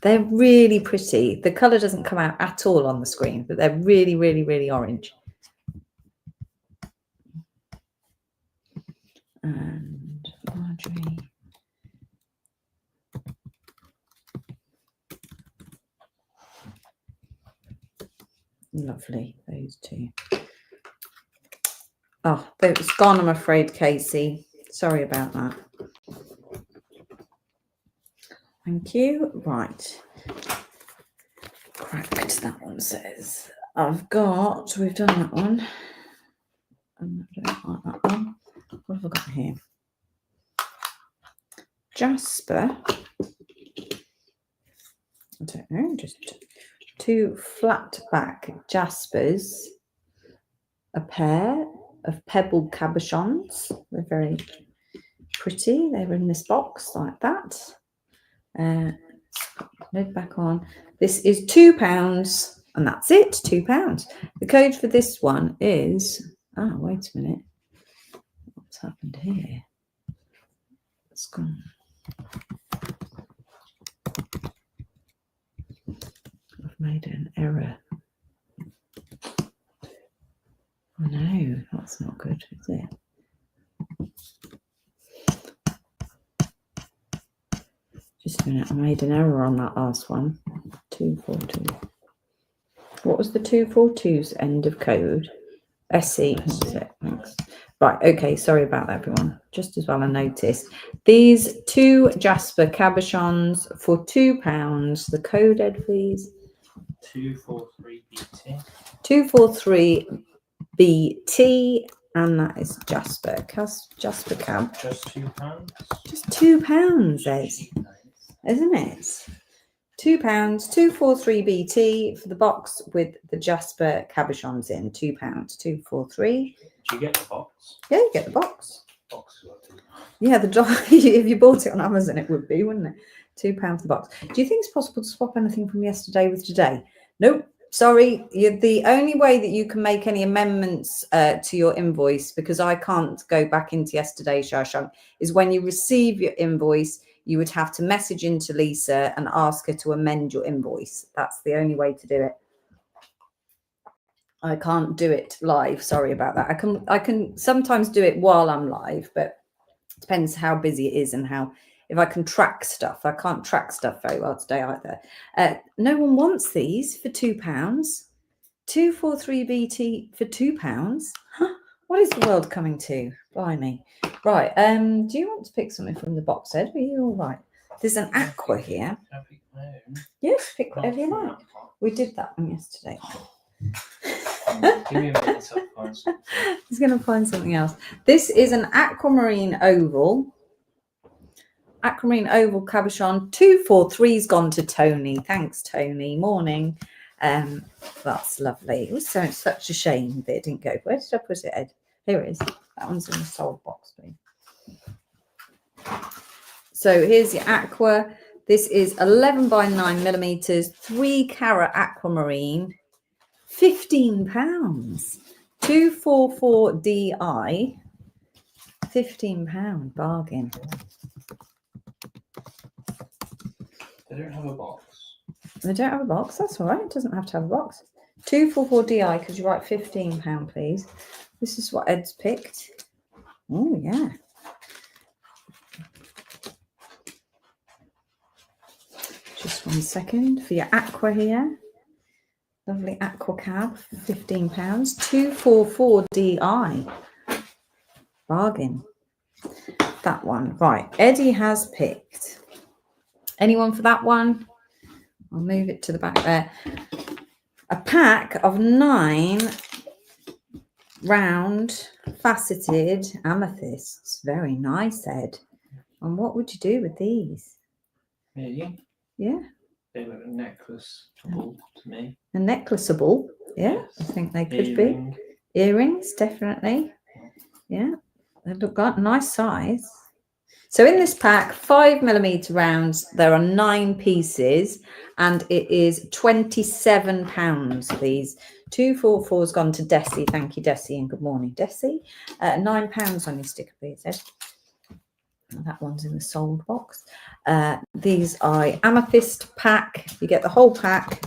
They're really pretty. The colour doesn't come out at all on the screen, but they're really, really, really orange. And Marjorie. Lovely, those 2. Oh, it's gone, I'm afraid, Casey. Sorry about that. Thank you. Right. Cracked, that one says. We've done that one. I don't like that one. What have I got here? Jasper. I don't know, just 2 flat back Jaspers. A pair of pebbled cabochons. They're very pretty. They were in this box like that. Lid back on. This is £2, and that's it. £2. The code for this one is. Oh, wait a minute. What's happened here? It's gone. I've made an error. No, that's not good, is it? Just a minute, I made an error on that last one. 242. What was the 242's end of code? SE. What was it? Thanks. Right, okay, sorry about that, everyone. Just as well I noticed. These 2 Jasper cabochons for £2. The code, Ed, please. 243 BT. 243 BT, and that is Jasper. Jasper cab. Just £2. Just £2, Ed. Isn't it? £2, 243 BT for the box with the Jasper cabochons in. £2, 243. Do you get the box? Yeah, you get the box. Box. Yeah, the if you bought it on Amazon, it would be, wouldn't it? £2 for the box. Do you think it's possible to swap anything from yesterday with today? Nope. Sorry, the only way that you can make any amendments to your invoice, because I can't go back into yesterday's Shashang, is when you receive your invoice, you would have to message into Lisa and ask her to amend your invoice. That's the only way to do it. I can't do it live. Sorry about that. I can sometimes do it while I'm live, but it depends how busy it is and if I can track stuff. I can't track stuff very well today either. No one wants these for £2. 243 BT for £2. Huh? What is the world coming to? Blimey. Right. Do you want to pick something from the box, Ed? Are you all right? There's an aqua here. Yes, pick whatever you like. We did that one yesterday. Give me a minute to find something. He's going to find something else. This is an aquamarine oval. Aquamarine oval cabochon. 243's gone to Tony. Thanks, Tony. Morning. That's lovely. It was such a shame that it didn't go. Where did I put it, Ed? Here it is. That one's in the sold box, please. So here's your aqua. This is 11 by 9 millimeters, 3 carat aquamarine, £15. 244 DI, £15 bargain. They don't have a box. They don't have a box. That's all right. It doesn't have to have a box. 244 DI. Could you write £15, please? This is what Ed's picked. Oh yeah. Just 1 second for your aqua here. Lovely aqua cab, £15. 244 DI. Bargain. That one. Right. Eddie has picked. Anyone for that one? I'll move it to the back there. A pack of 9 round faceted amethysts. Very nice, Ed. And what would you do with these? Me? Yeah. They look necklaceable to me. A necklaceable. Yeah. Yes. I think they could Earring. be. Earrings, definitely. Yeah. They look got nice size. So in this pack, 5mm rounds, there are 9 pieces and it is £27, please. 244 has gone to Desi. Thank you, Desi, and good morning, Desi. £9 on your sticker, please, Ed. That one's in the sold box. These are amethyst pack. You get the whole pack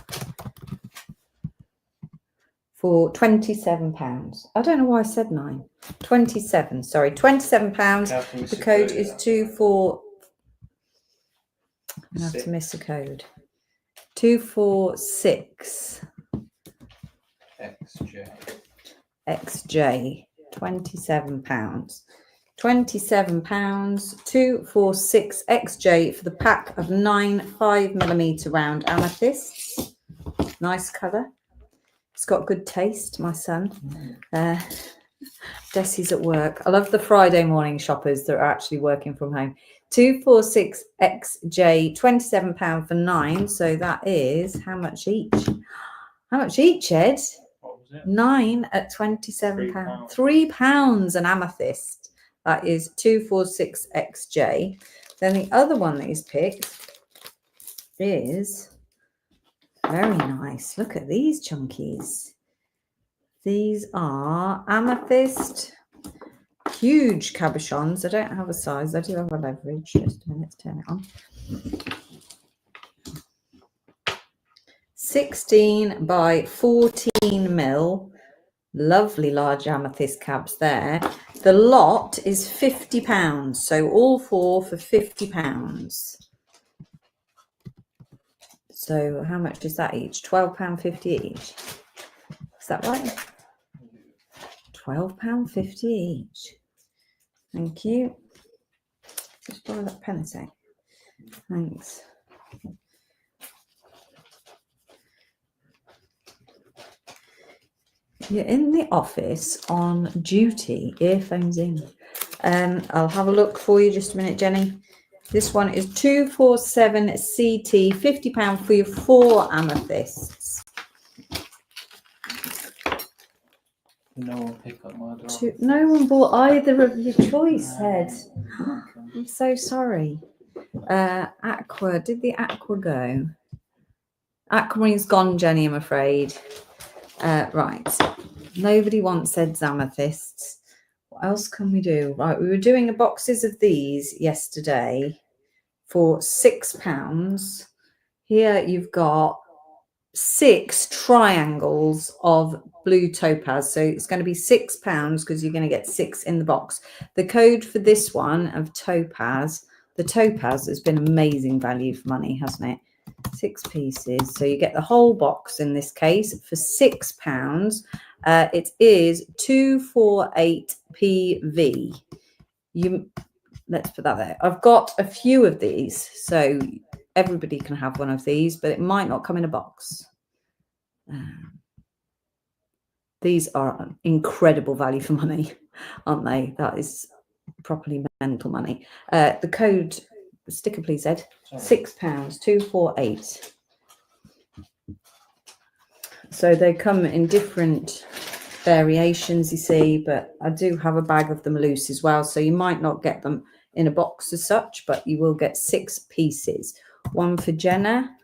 for £27. I don't know why I said 9. 27, sorry, £27. The code is 24. I have to miss a code. 246 XJ. £27. £27. 246 XJ for the pack of 9 5mm round amethysts. Nice colour. It's got good taste, my son. Desi's at work. I love the Friday morning shoppers that are actually working from home. 246 XJ, £27 for 9. So that is how much each? How much each, Ed? What was it? 9 at £27. £3 an amethyst. That is 246 XJ. Then the other one that he's picked is very nice. Look at these chunkies. These are amethyst, huge cabochons. I don't have a size. I do have a leverage. Just a minute, let's turn it on. 16 by 14 mil. Lovely large amethyst cabs there. The lot is £50. So all 4 for £50. So how much is that each? £12.50 each. Is that right? £12.50 each. Thank you. Just borrow that pen a sec. Thanks. You're in the office on duty, earphones in. I'll have a look for you just a minute, Jenny. This one is 247 CT, £50 for your 4 amethysts. No one pick up my dog. No one bought either of your choice, Ed. I'm so sorry. Aqua, did the aqua go? Aquamarine's gone, Jenny, I'm afraid. Right. Nobody wants Ed's amethysts. What else can we do? Right, we were doing boxes of these yesterday for £6. Here you've got 6 triangles of blue topaz. So it's going to be £6 because you're going to get 6 in the box. The code for this one of topaz, the topaz has been amazing value for money, hasn't it? 6 pieces. So you get the whole box in this case for £6. It is 248 PV. Let's put that there. I've got a few of these, so everybody can have one of these, but it might not come in a box. These are incredible value for money, aren't they? That is properly mental money. The code, sticker please, Ed. £6, 248. So they come in different variations, you see, but I do have a bag of them loose as well. So you might not get them in a box as such, but you will get 6 pieces. One for Jenna.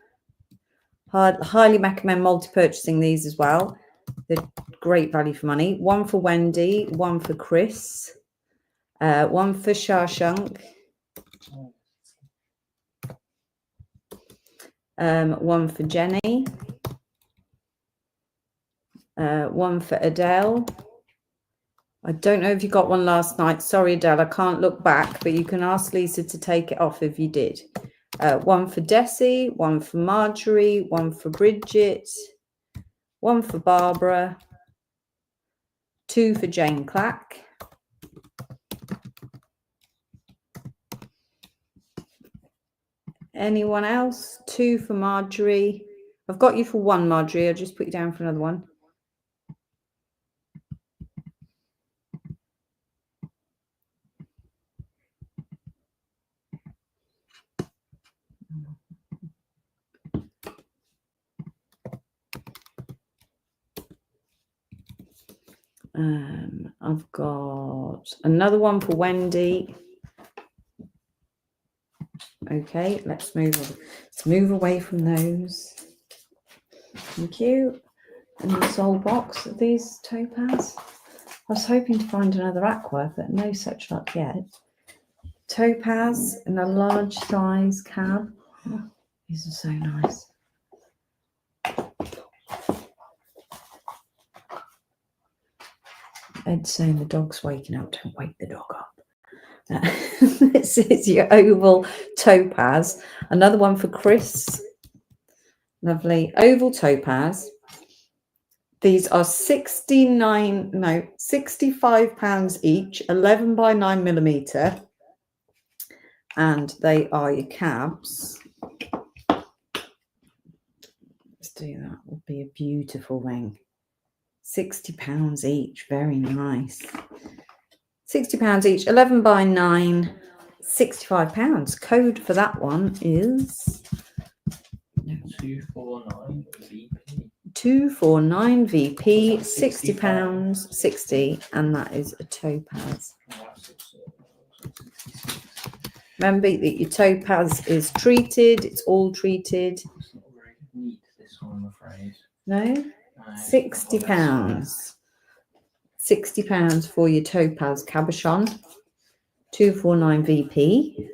Highly recommend multi-purchasing these as well. They're great value for money. One for Wendy, one for Chris, one for Shashunk, one for Jenny, one for Adele. I don't know if you got one last night. Sorry, Adele, I can't look back, but you can ask Lisa to take it off if you did. One for Desi, one for Marjorie, one for Bridget, 1 for Barbara, 2 for Jane Clack, anyone else? 2 for Marjorie. I've got you for 1, Marjorie. I'll just put you down for another one. I've got another one for Wendy. Okay, let's move away from those. Thank you. And the soul box of these topaz. I was hoping to find another aqua, but no such luck yet. Topaz in a large size cab. Oh, these are so nice. Ed's saying the dog's waking up. Don't wake the dog up. This is your oval topaz. Another one for Chris. Lovely oval topaz. These are £65 each, 11 by 9 millimeter, and they are your cabs. Let's do that. Would be a beautiful ring. £60 each. Very nice. £60 each, 11 by 9, £65. Code for that one is 249 VP. 249 VP, £60, 60, and that is a topaz. Remember that your topaz is treated, it's all treated. It's not very neat, this one, I'm afraid. No? £60. £60 for your topaz cabochon. 249 VP.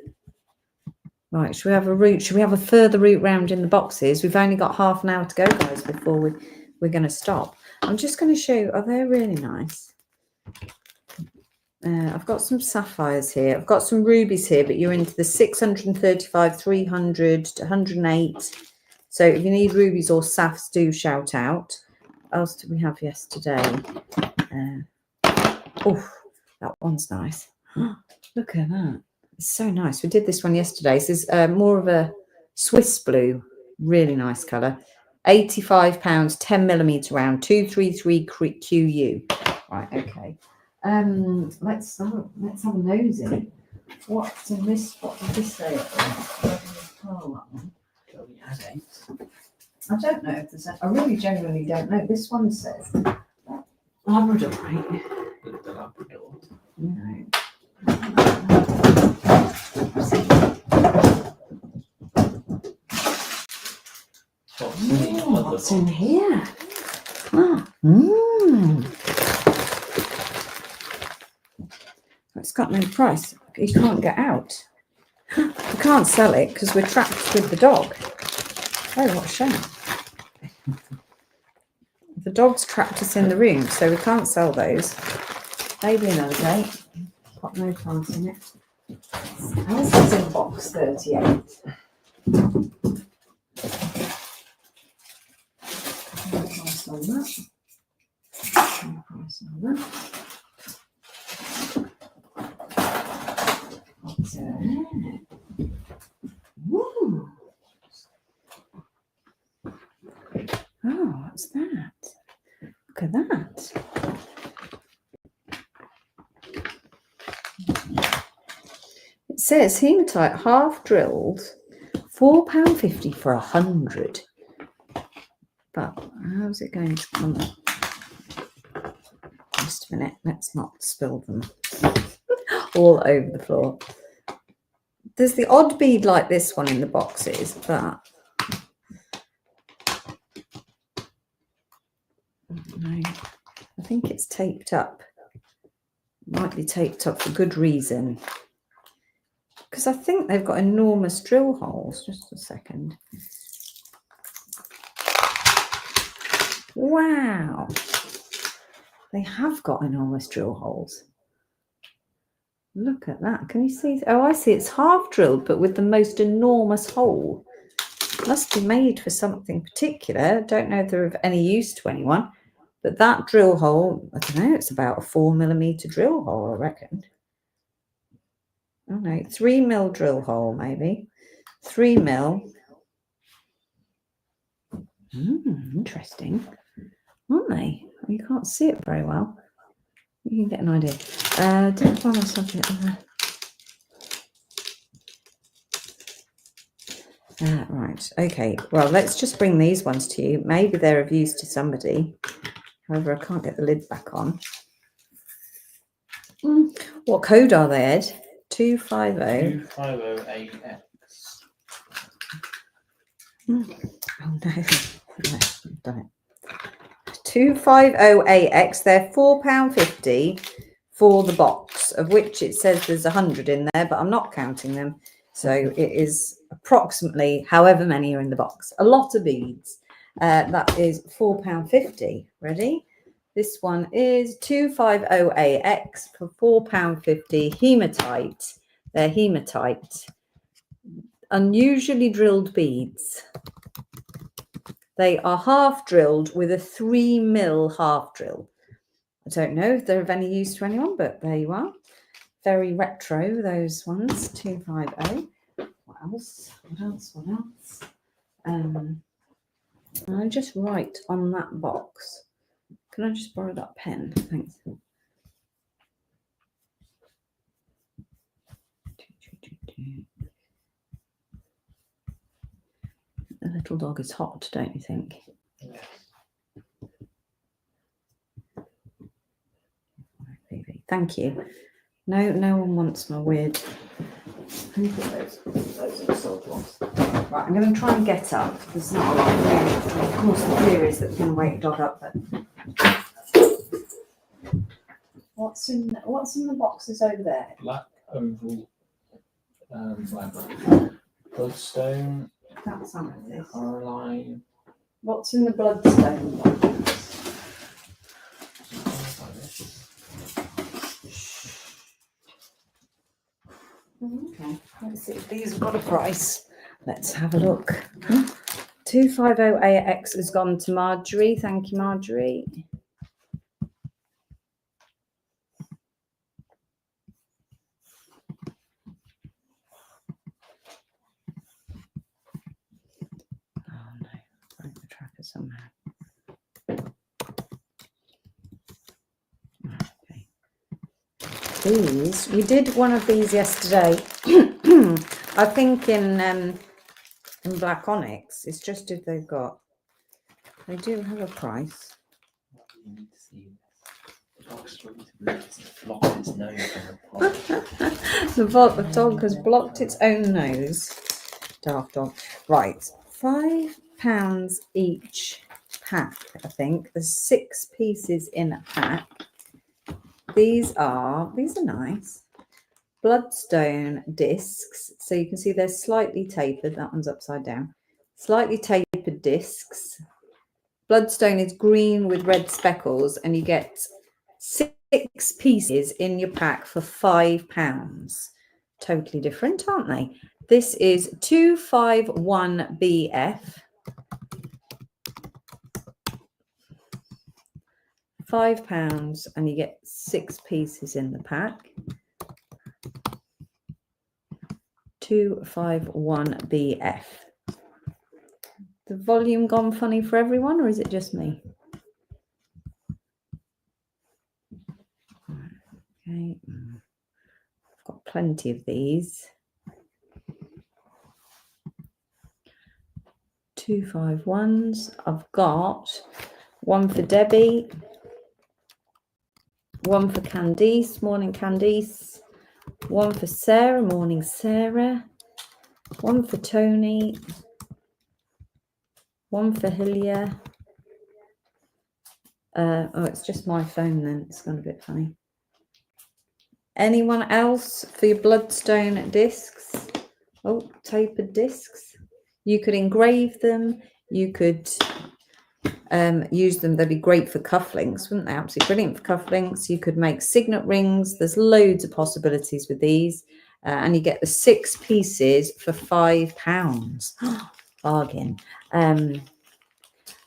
Right, should we have a route? Should we have a further route round in the boxes? We've only got half an hour to go, guys, before we're going to stop. I'm just going to show you. Oh, they're really nice. I've got some sapphires here. I've got some rubies here, but you're into the 635, 300 to 108. So if you need rubies or saphs, do shout out. What else did we have yesterday? Oh, that one's nice. Look at that. It's so nice. We did this one yesterday. This is more of a Swiss blue. Really nice colour. £85, 10 millimetre round, 233 QU. Right, okay. Let's have a nosy. What's in this? What did this say? Oh, that one. I don't know if there's. I really genuinely don't know. This one says Labrador, right? The Labrador. No. What's in here? It's got no price. You can't get out. We can't sell it because we're trapped with the dog. Oh, what a shame. The dog's trapped us in the room, so we can't sell those. Maybe another day. Got no plants in it. How's this in box 38? Price on that. Price on that. Woo. Oh, what's that? Look at that. It says hematite half drilled, £4.50 for 100. But how's it going to come up? Just a minute, let's not spill them all over the floor. There's the odd bead like this one in the boxes, but no, I think it's taped up. Might be taped up for good reason. Because I think they've got enormous drill holes. Just a second. Wow. They have got enormous drill holes. Look at that. Can you see? Oh, I see. It's half drilled, but with the most enormous hole. Must be made for something particular. Don't know if they're of any use to anyone. But that drill hole, I don't know, it's about a 4mm drill hole, I reckon. Oh no, 3mm drill hole, maybe. 3mm. Interesting, aren't they? You can't see it very well. You can get an idea. Didn't find myself in right, okay. Well, let's just bring these ones to you. Maybe they're of use to somebody. However, I can't get the lid back on. What code are they, Ed? 250. 250AX. Oh no, I've done it. 250AX. They're £4.50 for the box, of which it says there's 100 in there, but I'm not counting them. So it is approximately however many are in the box. A lot of beads. That is £4.50. Ready? This one is 250AX for £4.50. Hematite. They're hematite. Unusually drilled beads. They are half drilled with a 3mm half drill. I don't know if they're of any use to anyone, but there you are. Very retro, those ones. 250. What else? What else? What else? I just write on that box. Can I just borrow that pen? Thanks. The little dog is hot, don't you think? Yes. Thank you. No one wants my weird. Those are sold ones. Right, I'm going to try and get up. There's not a lot of room. Of course, the fear is that we're going to wake dog up. But what's in the boxes over there? Black oval, bloodstone, That's some of this. Caroline. What's in the bloodstone box? Okay, let's see if these have got a price. Let's have a look. 250AX has gone to Marjorie. Thank you, Marjorie. Oh no, break the tracker somehow. Okay. These, we did one of these yesterday. I think in black onyx. It's just if they've got. They do have a price. You need to see this. The dog's struggling to breathe. It's blocking its nose from the pot. The dog has blocked its own nose. Daft dog. Right, £5 each pack. I think there's 6 pieces in a pack. These are nice. Bloodstone discs. So you can see they're slightly tapered. That one's upside down. Slightly tapered discs. Bloodstone is green with red speckles, and you get 6 pieces in your pack for £5. Totally different, aren't they? This is 251BF. £5, and you get 6 pieces in the pack. 251BF. The volume gone funny for everyone, or is it just me? Okay, I've got plenty of these. 251s. I've got one for Debbie, one for Candice, morning Candice, one for Sarah, morning Sarah, one for Tony, one for Hillia. Oh, it's just my phone then. It's gone a bit funny. Anyone else for your bloodstone discs? Oh, tapered discs. You could engrave them. You could use them. They'd be great for cufflinks, wouldn't they? Absolutely brilliant for cufflinks. You could make signet rings. There's loads of possibilities with these. And you get the 6 pieces for £5. bargain.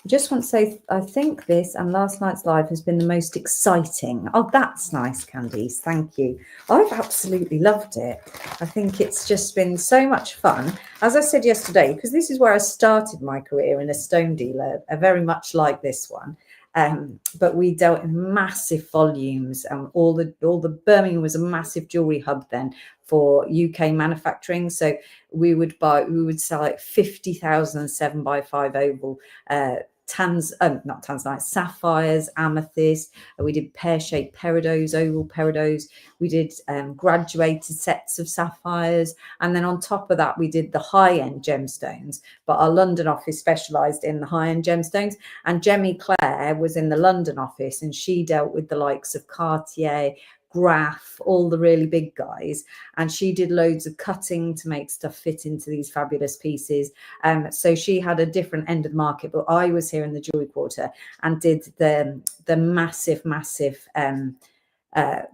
I just want to say, I think this and last night's live has been the most exciting. Oh, that's nice, Candice. Thank you. I've absolutely loved it. I think it's just been so much fun. As I said yesterday, because this is where I started my career in a stone dealer, very much like this one. But we dealt in massive volumes, and all the Birmingham was a massive jewelry hub then for UK manufacturing. So we would sell like 50,000 7x5 oval not tanzanite, sapphires, amethyst. We did pear-shaped peridots, oval peridots. We did graduated sets of sapphires, and then on top of that we did the high-end gemstones. But our London office specialised in the high-end gemstones, and Jemmy Claire was in the London office, and she dealt with the likes of Cartier, Graf, all the really big guys, and she did loads of cutting to make stuff fit into these fabulous pieces. So she had a different end of the market, but I was here in the jewelry quarter and did the massive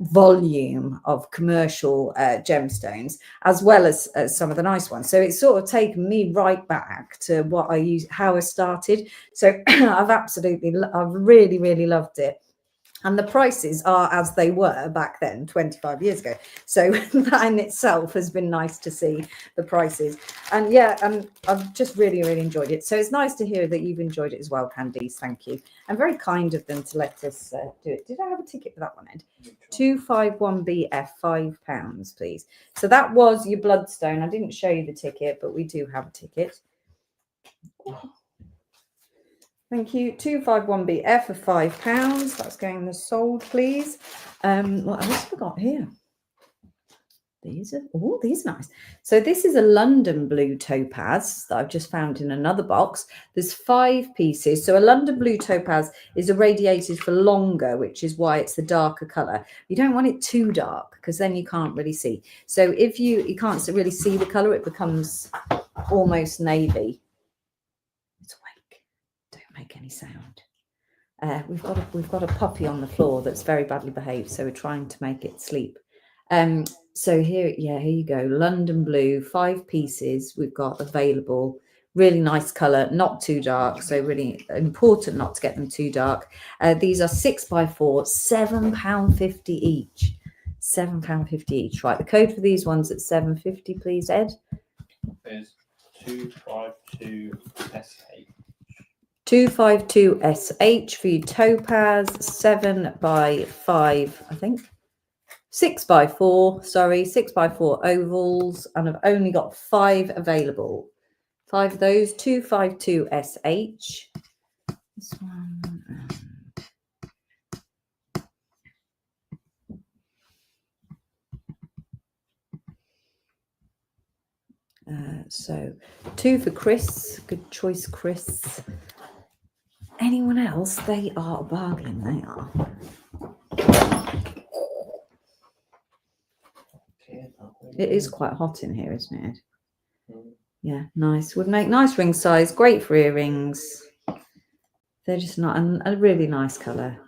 volume of commercial gemstones, as well as some of the nice ones. So it's sort of taken me right back to what I used, how I started. So I've really loved it. And the prices are as they were back then, 25 years ago. So that in itself has been nice to see the prices. And yeah, I've just really enjoyed it. So it's nice to hear that you've enjoyed it as well, Candice. Thank you. And very kind of them to let us do it. Did I have a ticket for that one, Ed? 251BF, £5, please. So that was your bloodstone. I didn't show you the ticket, but we do have a ticket. Thank you. 251BF for £5. That's going as sold, please. What else have I got here? These are nice. So this is a London blue topaz that I've just found in another box. There's 5 pieces. So a London blue topaz is irradiated for longer, which is why it's the darker color. You don't want it too dark because then you can't really see. So if you can't really see the color, it becomes almost navy. Make any sound. We've got a puppy on the floor that's very badly behaved, so we're trying to make it sleep. So here you go. London blue, 5 pieces we've got available. Really nice color, not too dark, so really important not to get them too dark. These are 6x4, £7.50 each. £7.50 each. Right, the code for these ones at £7.50, please, Ed. Is 252SH. 252SH for your topaz, 7x5, I think. 6x4, sorry, 6x4 ovals, and I've only got 5 available. 5 of those, 252SH. This one. So 2 for Chris. Good choice, Chris. Anyone else? They are a bargain. They are. It is quite hot in here, isn't it? Yeah, nice. Would make nice ring size. Great for earrings. They're just not a really nice colour.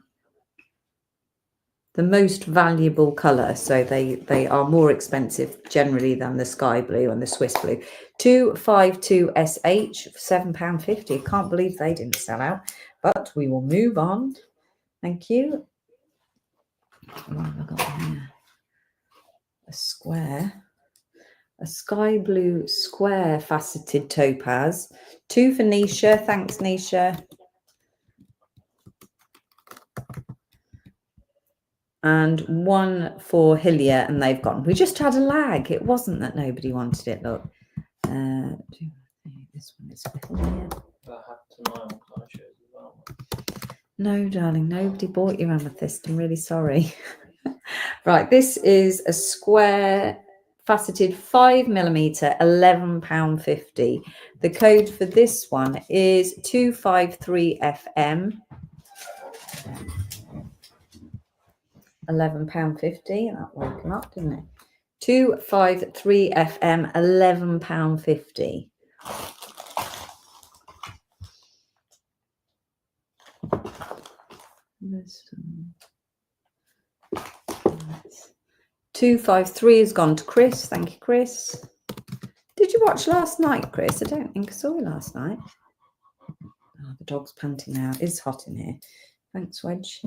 The most valuable colour, so they are more expensive generally than the sky blue and the Swiss blue. 252SH, £7.50. Can't believe they didn't sell out, but we will move on. Thank you. What have I got here? A sky blue square faceted topaz. 2 for Nisha. Thanks, Nisha. And 1 for Hillier, and they've gone. We just had a lag. It wasn't that nobody wanted it. Look, this one is for Hillier. No, darling, nobody bought your amethyst. I'm really sorry. Right, this is a square faceted 5mm, £11.50. The code for this one is 253FM. £11.50. That woke him up, didn't it? 253FM, £11.50. This 253 has gone to Chris. Thank you, Chris. Did you watch last night, Chris? I don't think I saw you last night. Oh, the dog's panting now. It's hot in here. Thanks, Wedge.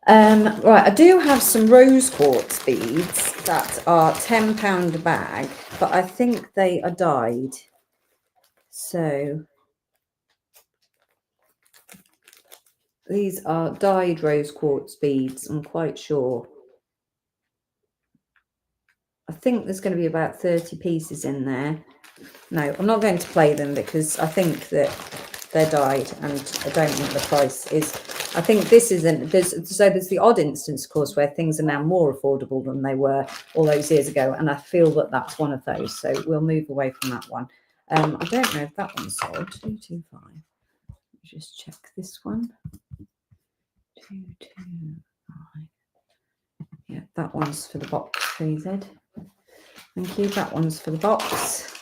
Right, I do have some rose quartz beads that are £10 a bag, but I think they are dyed. So these are dyed rose quartz beads, I'm quite sure. I think there's going to be about 30 pieces in there. No, I'm not going to play them because I think that they're dyed and I don't think the price is. I think this isn't. There's the odd instance, of course, where things are now more affordable than they were all those years ago, and I feel that that's one of those. So we'll move away from that one. I don't know if that one's sold. 225. Just check this one. 225. Yeah, that one's for the box, please, Ed. Thank you. That one's for the box.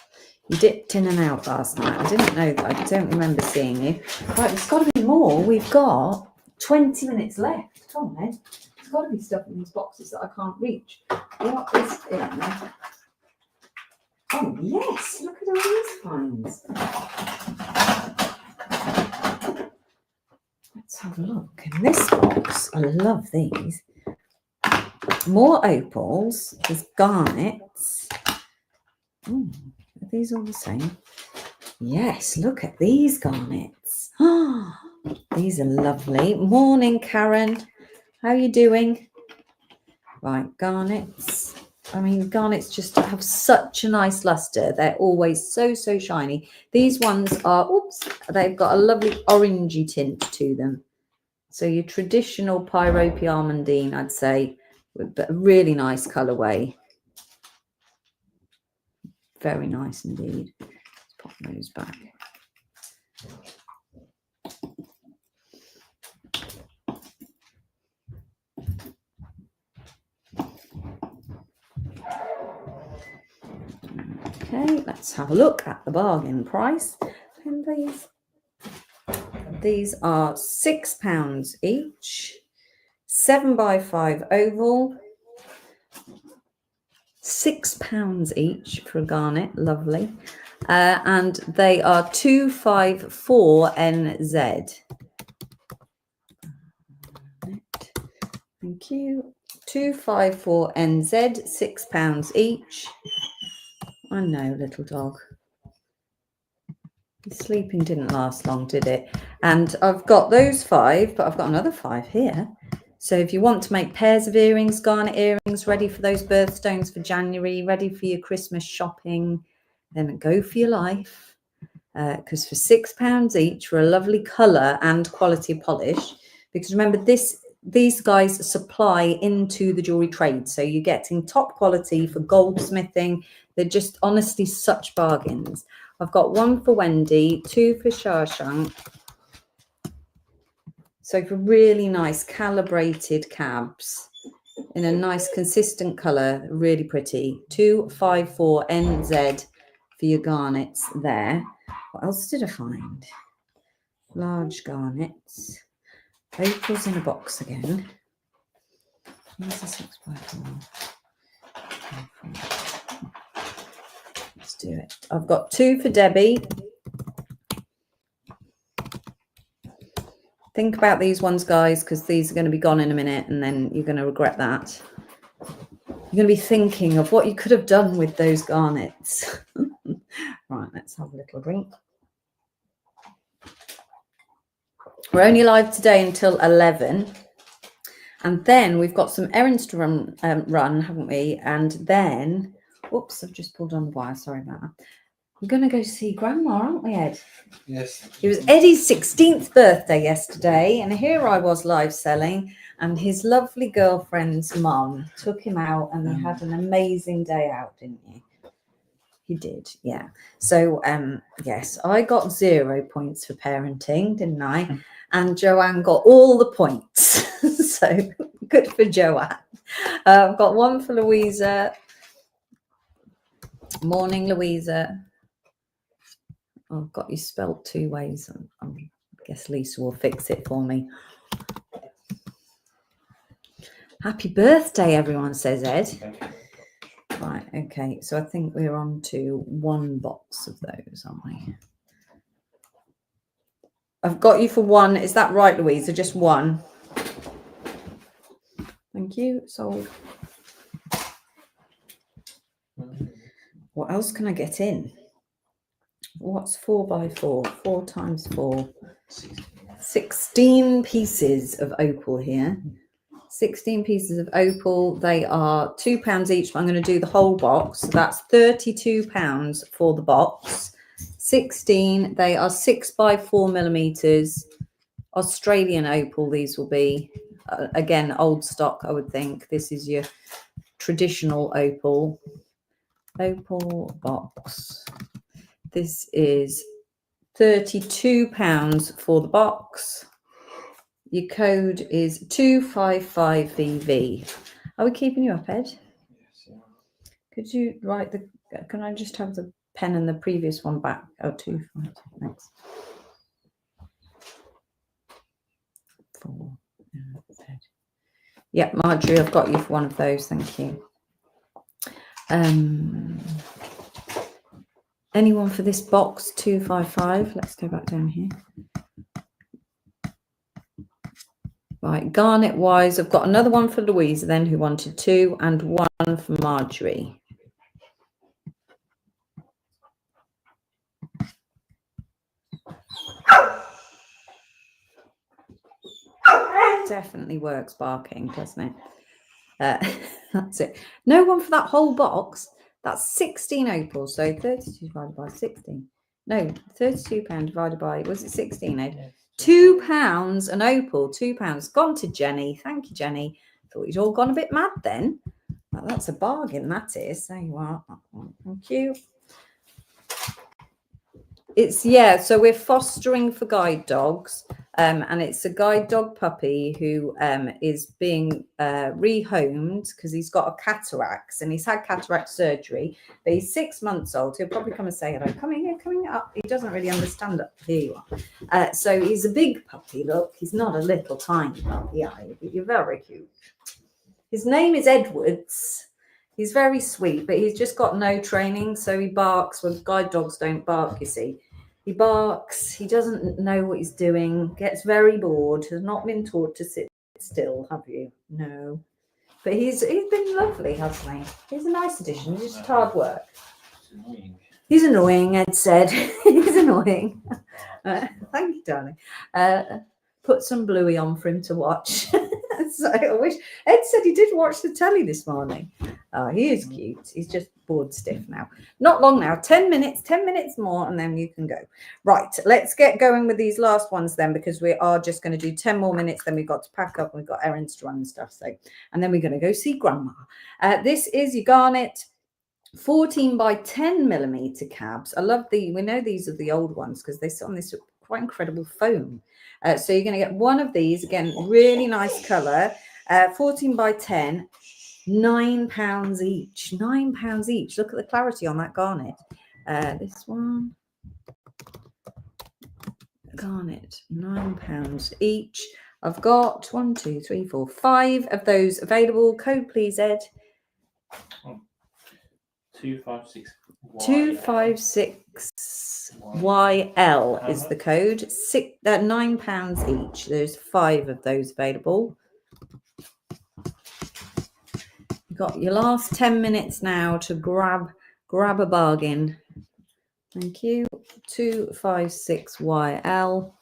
You dipped in and out last night. I didn't know that. I don't remember seeing you. Right, there's got to be more. We've got 20 minutes left. Come on, Ed. There's got to be stuff in these boxes that I can't reach. What is in there? Oh, yes. Look at all these finds. Let's have a look. In this box, I love these. More opals. There's garnets. Ooh, are these all the same? Yes, look at these garnets. Oh, these are lovely. Morning, Karen. How are you doing? Right, garnets. I mean, garnets just have such a nice luster. They're always so shiny. These ones are, they've got a lovely orangey tint to them. So your traditional pyropiarmandine, I'd say, but a really nice colourway. Very nice indeed. Let's pop those back. Okay, let's have a look at the bargain price. Pen, please. These are £6 each. 7x5 oval. £6 each for a garnet. Lovely. And they are 254 NZ. Thank you. 254 NZ, £6 each. I know, little dog. The sleeping didn't last long, did it? And I've got those 5, but I've got another 5 here. So if you want to make pairs of earrings, garnet earrings, ready for those birthstones for January, ready for your Christmas shopping, then go for your life. Because for £6 each for a lovely colour and quality polish, because remember these guys supply into the jewellery trade, so you're getting top quality for goldsmithing. They're just honestly such bargains. I've got 1 for Wendy, 2 for Shashank. So for really nice calibrated cabs in a nice consistent colour, really pretty. 254 NZ for your garnets there. What else did I find? Large garnets. Opals in a box again. Where's the 6x4? Let's do it. I've got 2 for Debbie. Think about these ones, guys, because these are going to be gone in a minute and then you're going to regret that. You're going to be thinking of what you could have done with those garnets. Right, let's have a little drink. We're only live today until 11. And then we've got some errands to run, haven't we? And then, oops, I've just pulled on the wire. Sorry about that. We're going to go see Grandma, aren't we, Ed? Yes. It was Eddie's 16th birthday yesterday, and here I was live selling, and his lovely girlfriend's mum took him out, and they had an amazing day out, didn't you? You did, yeah. So, yes, I got 0 points for parenting, didn't I? And Joanne got all the points. So, good for Joanne. I've got 1 for Louisa. Morning, Louisa. Oh, I've got you spelt 2 ways. I guess Lisa will fix it for me. Happy birthday, everyone, says Ed. Right, okay, so I think we're on to one box of those, aren't we? I've got you for one. Is that right, Louisa? Just one. Thank you. Sold. What else can I get in? What's 4 by 4? 4 times 4. 16 pieces of opal here. 16 pieces of opal. They are £2 each. But I'm going to do the whole box. So that's £32 for the box. 16. They are 6 by 4 millimeters. Australian opal. These will be again old stock. I would think this is your traditional opal box. This is £32 for the box. Your code is 255VV. Are we keeping you up, Ed? Yes, yeah. Could you write the, can I just have the pen and the previous one back? Oh, 252, thanks. 4. Yeah, Marjorie, I've got you for one of those. Thank you. Anyone for this box 255? Let's go back down here. Right, garnet wise, I've got another one for Louisa then who wanted 2 and 1 for Marjorie. Definitely works barking, doesn't it? That's it. No one for that whole box. That's 16 opals. So 32 divided by 16. No, £32 divided by, was it 16, Ed? Yes. £2 an opal, £2. Gone to Jenny. Thank you, Jenny. Thought you'd all gone a bit mad then. Well, that's a bargain, that is. There you are. Thank you. It's, yeah, so we're fostering for guide dogs. And it's a guide dog puppy who is being rehomed because he's got a cataract and he's had cataract surgery. But he's 6 months old. He'll probably come and say hello. Coming up. He doesn't really understand it. Here you are. So he's a big puppy. Look, he's not a little tiny puppy. You're very cute. His name is Edwards. He's very sweet, but he's just got no training. So he barks when guide dogs don't bark, you see. He barks, he doesn't know what he's doing, gets very bored, has not been taught to sit still, have you? No. But he's been lovely, hasn't he? He's a nice addition, he's just hard work. It's annoying. He's annoying, Ed said. He's annoying. Thank you, darling. Put some Bluey on for him to watch. So I wish Ed said he did watch the telly this morning. Oh, he is cute. He's just bored stiff now. Not long now. 10 minutes more, and then you can go. Right, let's get going with these last ones then, because we are just going to do 10 more minutes. Then we've got to pack up and we've got errands to run and stuff. So, and then we're going to go see Grandma. This is your garnet 14 by 10 millimeter cabs. I love we know these are the old ones because they sit on this quite incredible foam. So you're going to get one of these, again, really nice color, 14 by 10, £9 each. £9 each. Look at the clarity on that garnet. This one, garnet, £9 each. I've got 1, 2, 3, 4, 5 of those available. Code, please, Ed. 256. 256YL is the code. £9 each. There's 5 of those available. You've got your last 10 minutes now to grab a bargain. Thank you. 256YL.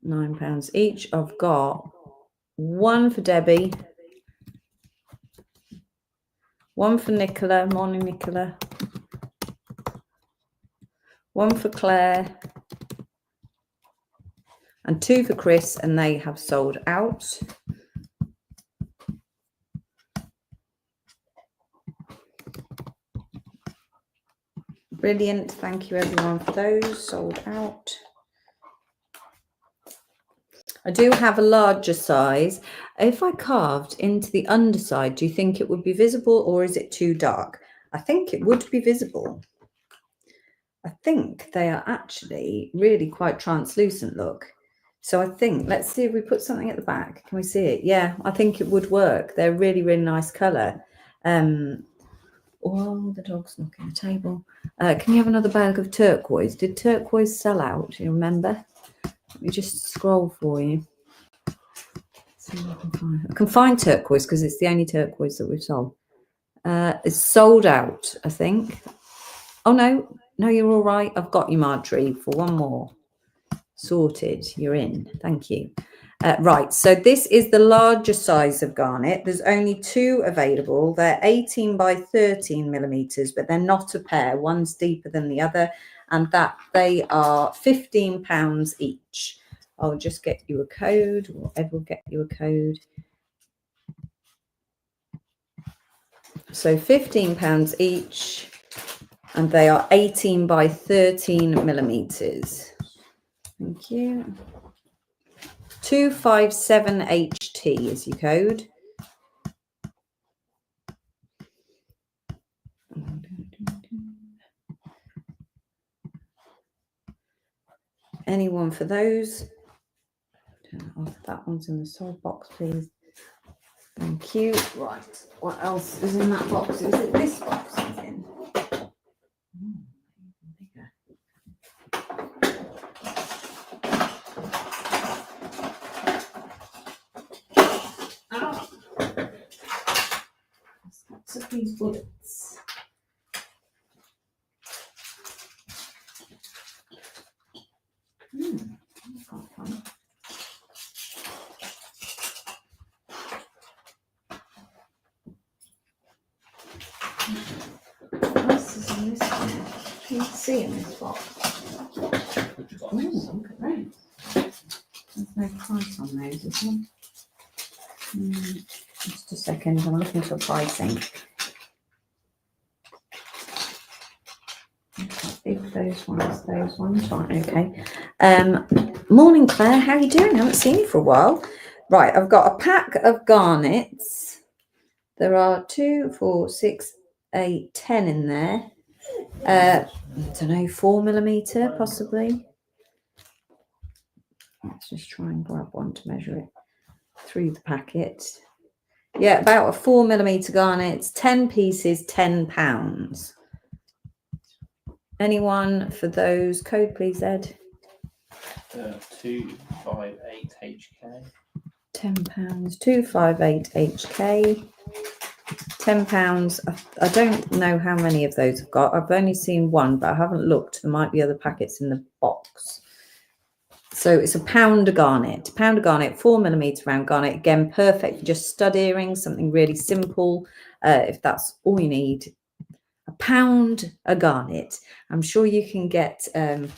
£9 each. I've got 1 for Debbie. 1 for Nicola. Morning, Nicola. 1 for Claire. And 2 for Chris, and they have sold out. Brilliant. Thank you, everyone, for those. Sold out. I do have a larger size. If I carved into the underside, do you think it would be visible or is it too dark? I think it would be visible. I think they are actually really quite translucent, look. So I think, let's see if we put something at the back. Can we see it? Yeah, I think it would work. They're really, really nice colour. Oh, the dog's knocking the table. Can you have another bag of turquoise? Did turquoise sell out? Do you remember? Let me just scroll for you. See if I can find. I can find turquoise because it's the only turquoise that we've sold. It's sold out, I think. Oh, no, you're all right. I've got you, Marjorie, for one more. Sorted. You're in. Thank you. Right. So this is the larger size of garnet. There's only 2 available. They're 18 by 13 millimeters, but they're not a pair. One's deeper than the other, and that they are £15 each. I'll just get you a code, or Ed will get you a code. So £15 each, and they are 18 by 13 millimeters. Thank you. 257HT is your code. Anyone for those? That one's in the sold box, please. Thank you. Right. What else is in that box? Is it this box is in? Bigger. Oh. Lots of these bullets. Can't find. What else is in this one? Can you see in this box? Look at those. There's no price on those, is there? Just a second, I'm looking for pricing. Those ones, right, okay. Morning, Claire, how are you doing? I haven't seen you for a while. Right, I've got a pack of garnets. There are 2, 4, 6, 8, 10 in there. I don't know, 4 millimeter possibly. Let's just try and grab one to measure it through the packet. Yeah, about a 4 millimeter garnet, 10 pieces, £10. Anyone for those? Code, please, Ed. 258HK. £10. 258HK. £10. I don't know how many of those I've got. I've only seen one, but I haven't looked. There might be other packets in the box. So it's a pound of garnet. 4 millimeter round garnet. Again, perfect for just stud earrings, something really simple. If that's all you need. A pound a garnet. I'm sure you can get a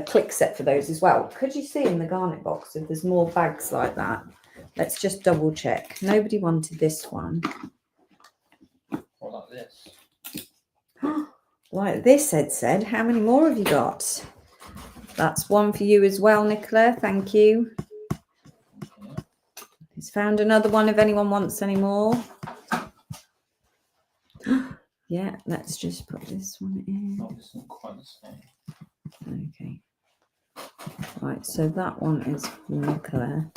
click set for those as well. Could you see in the garnet box if there's more bags like that? Let's just double check. Nobody wanted this one. Or like this. Like this, Ed said. How many more have you got? That's one for you as well, Nicola. Thank you. He's found another one if anyone wants any more. Yeah, let's just put this one in. Oh, this isn't quite the same. Okay. Right, so that one is for Nicola.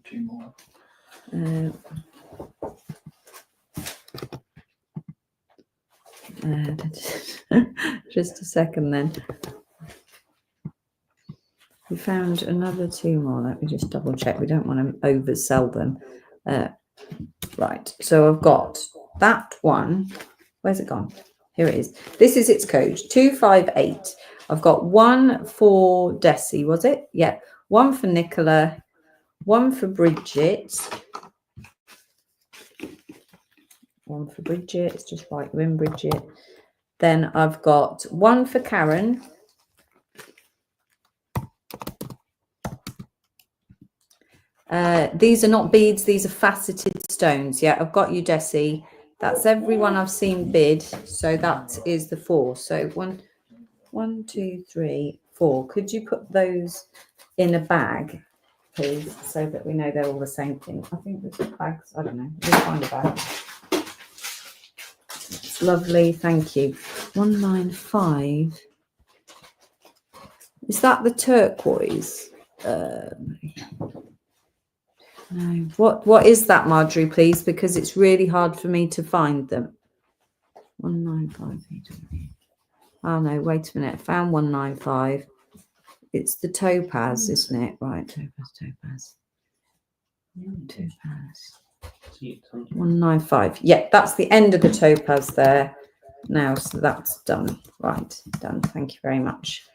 2 more. Just a second then. We found another 2 more. Let me just double check. We don't want to oversell them. Right, so I've got that one. Where's it gone? Here it is. This is its code, 258. I've got one for Desi, was it? Yeah. One for Nicola, one for Bridget. One for Bridget. It's just right, you're in, Bridget. Then I've got one for Karen. These are not beads, these are faceted stones. Yeah, I've got you, Desi. That's everyone I've seen bid. So that is the 4. So 1, 2, 3, 4. Could you put those in a bag, please, so that we know they're all the same thing? I think there's bags. I don't know. We'll find a bag. It's lovely. Thank you. 195. Is that the turquoise? No. What is that, Marjorie, please? Because it's really hard for me to find them. 195. Oh no, wait a minute. I found 195. It's the topaz, isn't it? Right, topaz. Topaz. 195. Yeah, that's the end of the topaz there. Now, so that's done. Right, done. Thank you very much.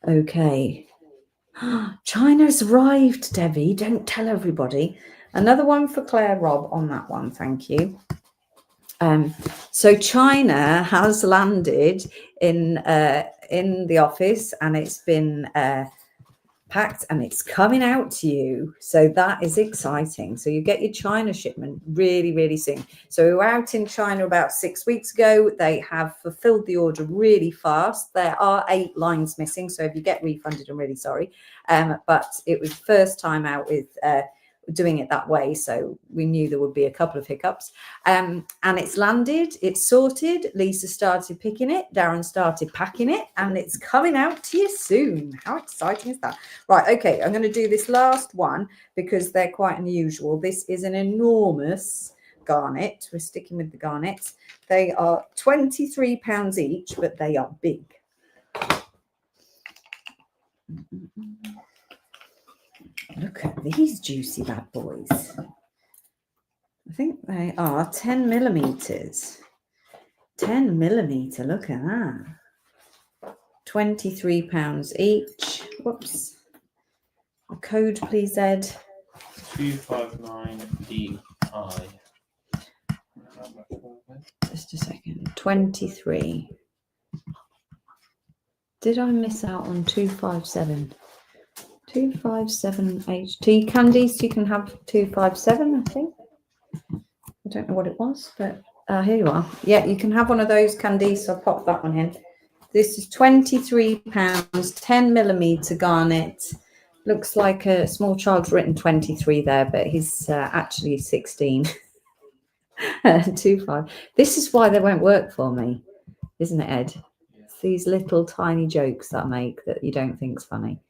Okay. China's arrived, Debbie. Don't tell everybody. Another one for Claire Robb on that one. Thank you. So China has landed in the office, and it's been packed, and it's coming out to you. So that is exciting. So you get your China shipment really, really soon. So we were out in China about 6 weeks ago. They have fulfilled the order really fast. There are 8 lines missing. So if you get refunded, I'm really sorry. But it was first time out with doing it that way, so we knew there would be a couple of hiccups, and it's landed, it's sorted. Lisa started picking it, Darren started packing it, and it's coming out to you soon. How exciting is that? Right, okay, I'm going to do this last one because they're quite unusual. This is an enormous garnet. We're sticking with the garnets. They are £23 each, but they are big. Look at these juicy bad boys. I think they are 10 millimeters. 10 millimeter, look at that. £23 each. Whoops. A code, please, Ed. 259DI. Just a second. 23. Did I miss out on 257? 257 HT candies. You can have 257, I think. I don't know what it was, but here you are. Yeah, you can have one of those candies. So I'll pop that one in. This is £23, 10 millimeter garnet. Looks like a small child's written 23 there, but he's actually 16. 25. This is why they won't work for me, isn't it, Ed? It's these little tiny jokes that I make that you don't think's funny.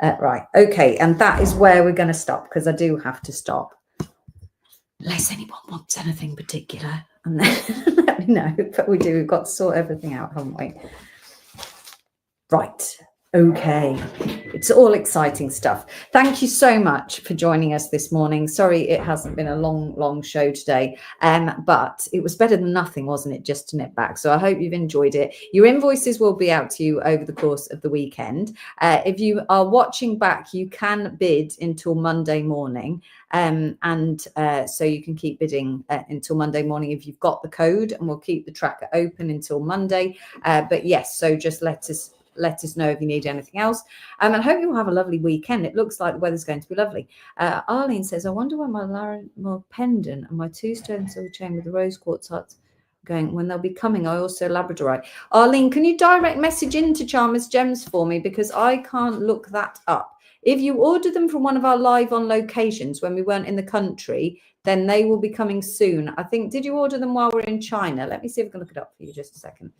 Right, okay, and that is where we're going to stop, because I do have to stop. Unless anyone wants anything particular, and then let me know. But we do, we've got to sort everything out, haven't we? Right, okay. It's all exciting stuff. Thank you so much for joining us this morning. Sorry it hasn't been a long show today, but it was better than nothing, wasn't it, just to nip back? So I hope you've enjoyed it. Your invoices will be out to you over the course of the weekend. If you are watching back, you can bid until Monday morning, so you can keep bidding until Monday morning if you've got the code, and we'll keep the tracker open until Monday. But yes, so just let us know if you need anything else. And I hope you'll have a lovely weekend. It looks like the weather's going to be lovely. Arlene says, I wonder why my Larimore pendant and my 2-stone silver chain with the rose quartz hearts going, when they'll be coming, I also labradorite. Arlene, can you direct message into Charmers Gems for me, because I can't look that up. If you order them from one of our live on locations when we weren't in the country, then they will be coming soon. I think, did you order them while we're in China? Let me see if I can look it up for you just a second.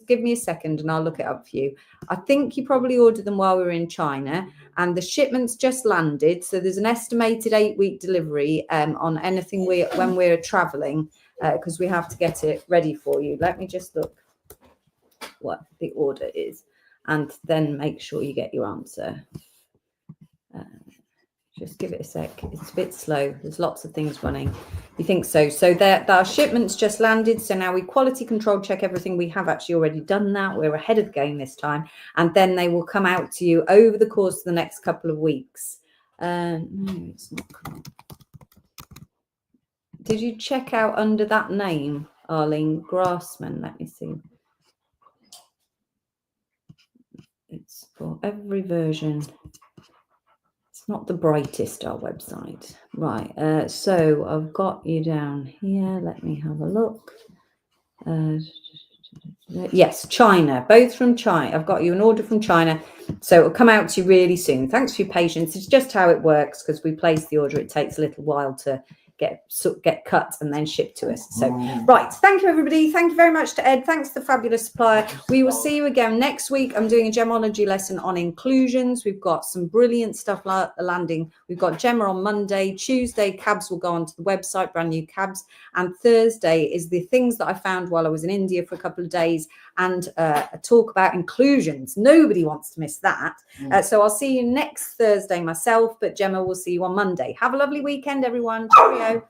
Give me a second and I'll look it up for you. I think you probably ordered them while we were in China, and the shipments just landed. So there's an estimated 8-week delivery on anything when we're traveling, because we have to get it ready for you. Let me just look what the order is and then make sure you get your answer. Just give it a sec. It's a bit slow. There's lots of things running. You think so? So our shipments just landed. So now we quality control check everything. We have actually already done that. We're ahead of the game this time. And then they will come out to you over the course of the next couple of weeks. No, it's not cool. Did you check out under that name, Arlene Grassman? Let me see. It's for every version. It's not the brightest, our website. Right, so I've got you down here. Let me have a look. Yes, China, both from China. I've got you an order from China, so it'll come out to you really soon. Thanks for your patience. It's just how it works, because we place the order. It takes a little while to get cut and then shipped to us. So right, thank you everybody. Thank you very much to Ed. Thanks to the fabulous supplier. We will see you again next week. I'm doing a gemmology lesson on inclusions. We've got some brilliant stuff landing. We've got Gemma on Monday. Tuesday, cabs will go onto the website, brand new cabs. And Thursday is the things that I found while I was in India for a couple of days, and a talk about inclusions. Nobody wants to miss that. So I'll see you next Thursday myself, but Gemma will see you on Monday. Have a lovely weekend, everyone. Cheerio.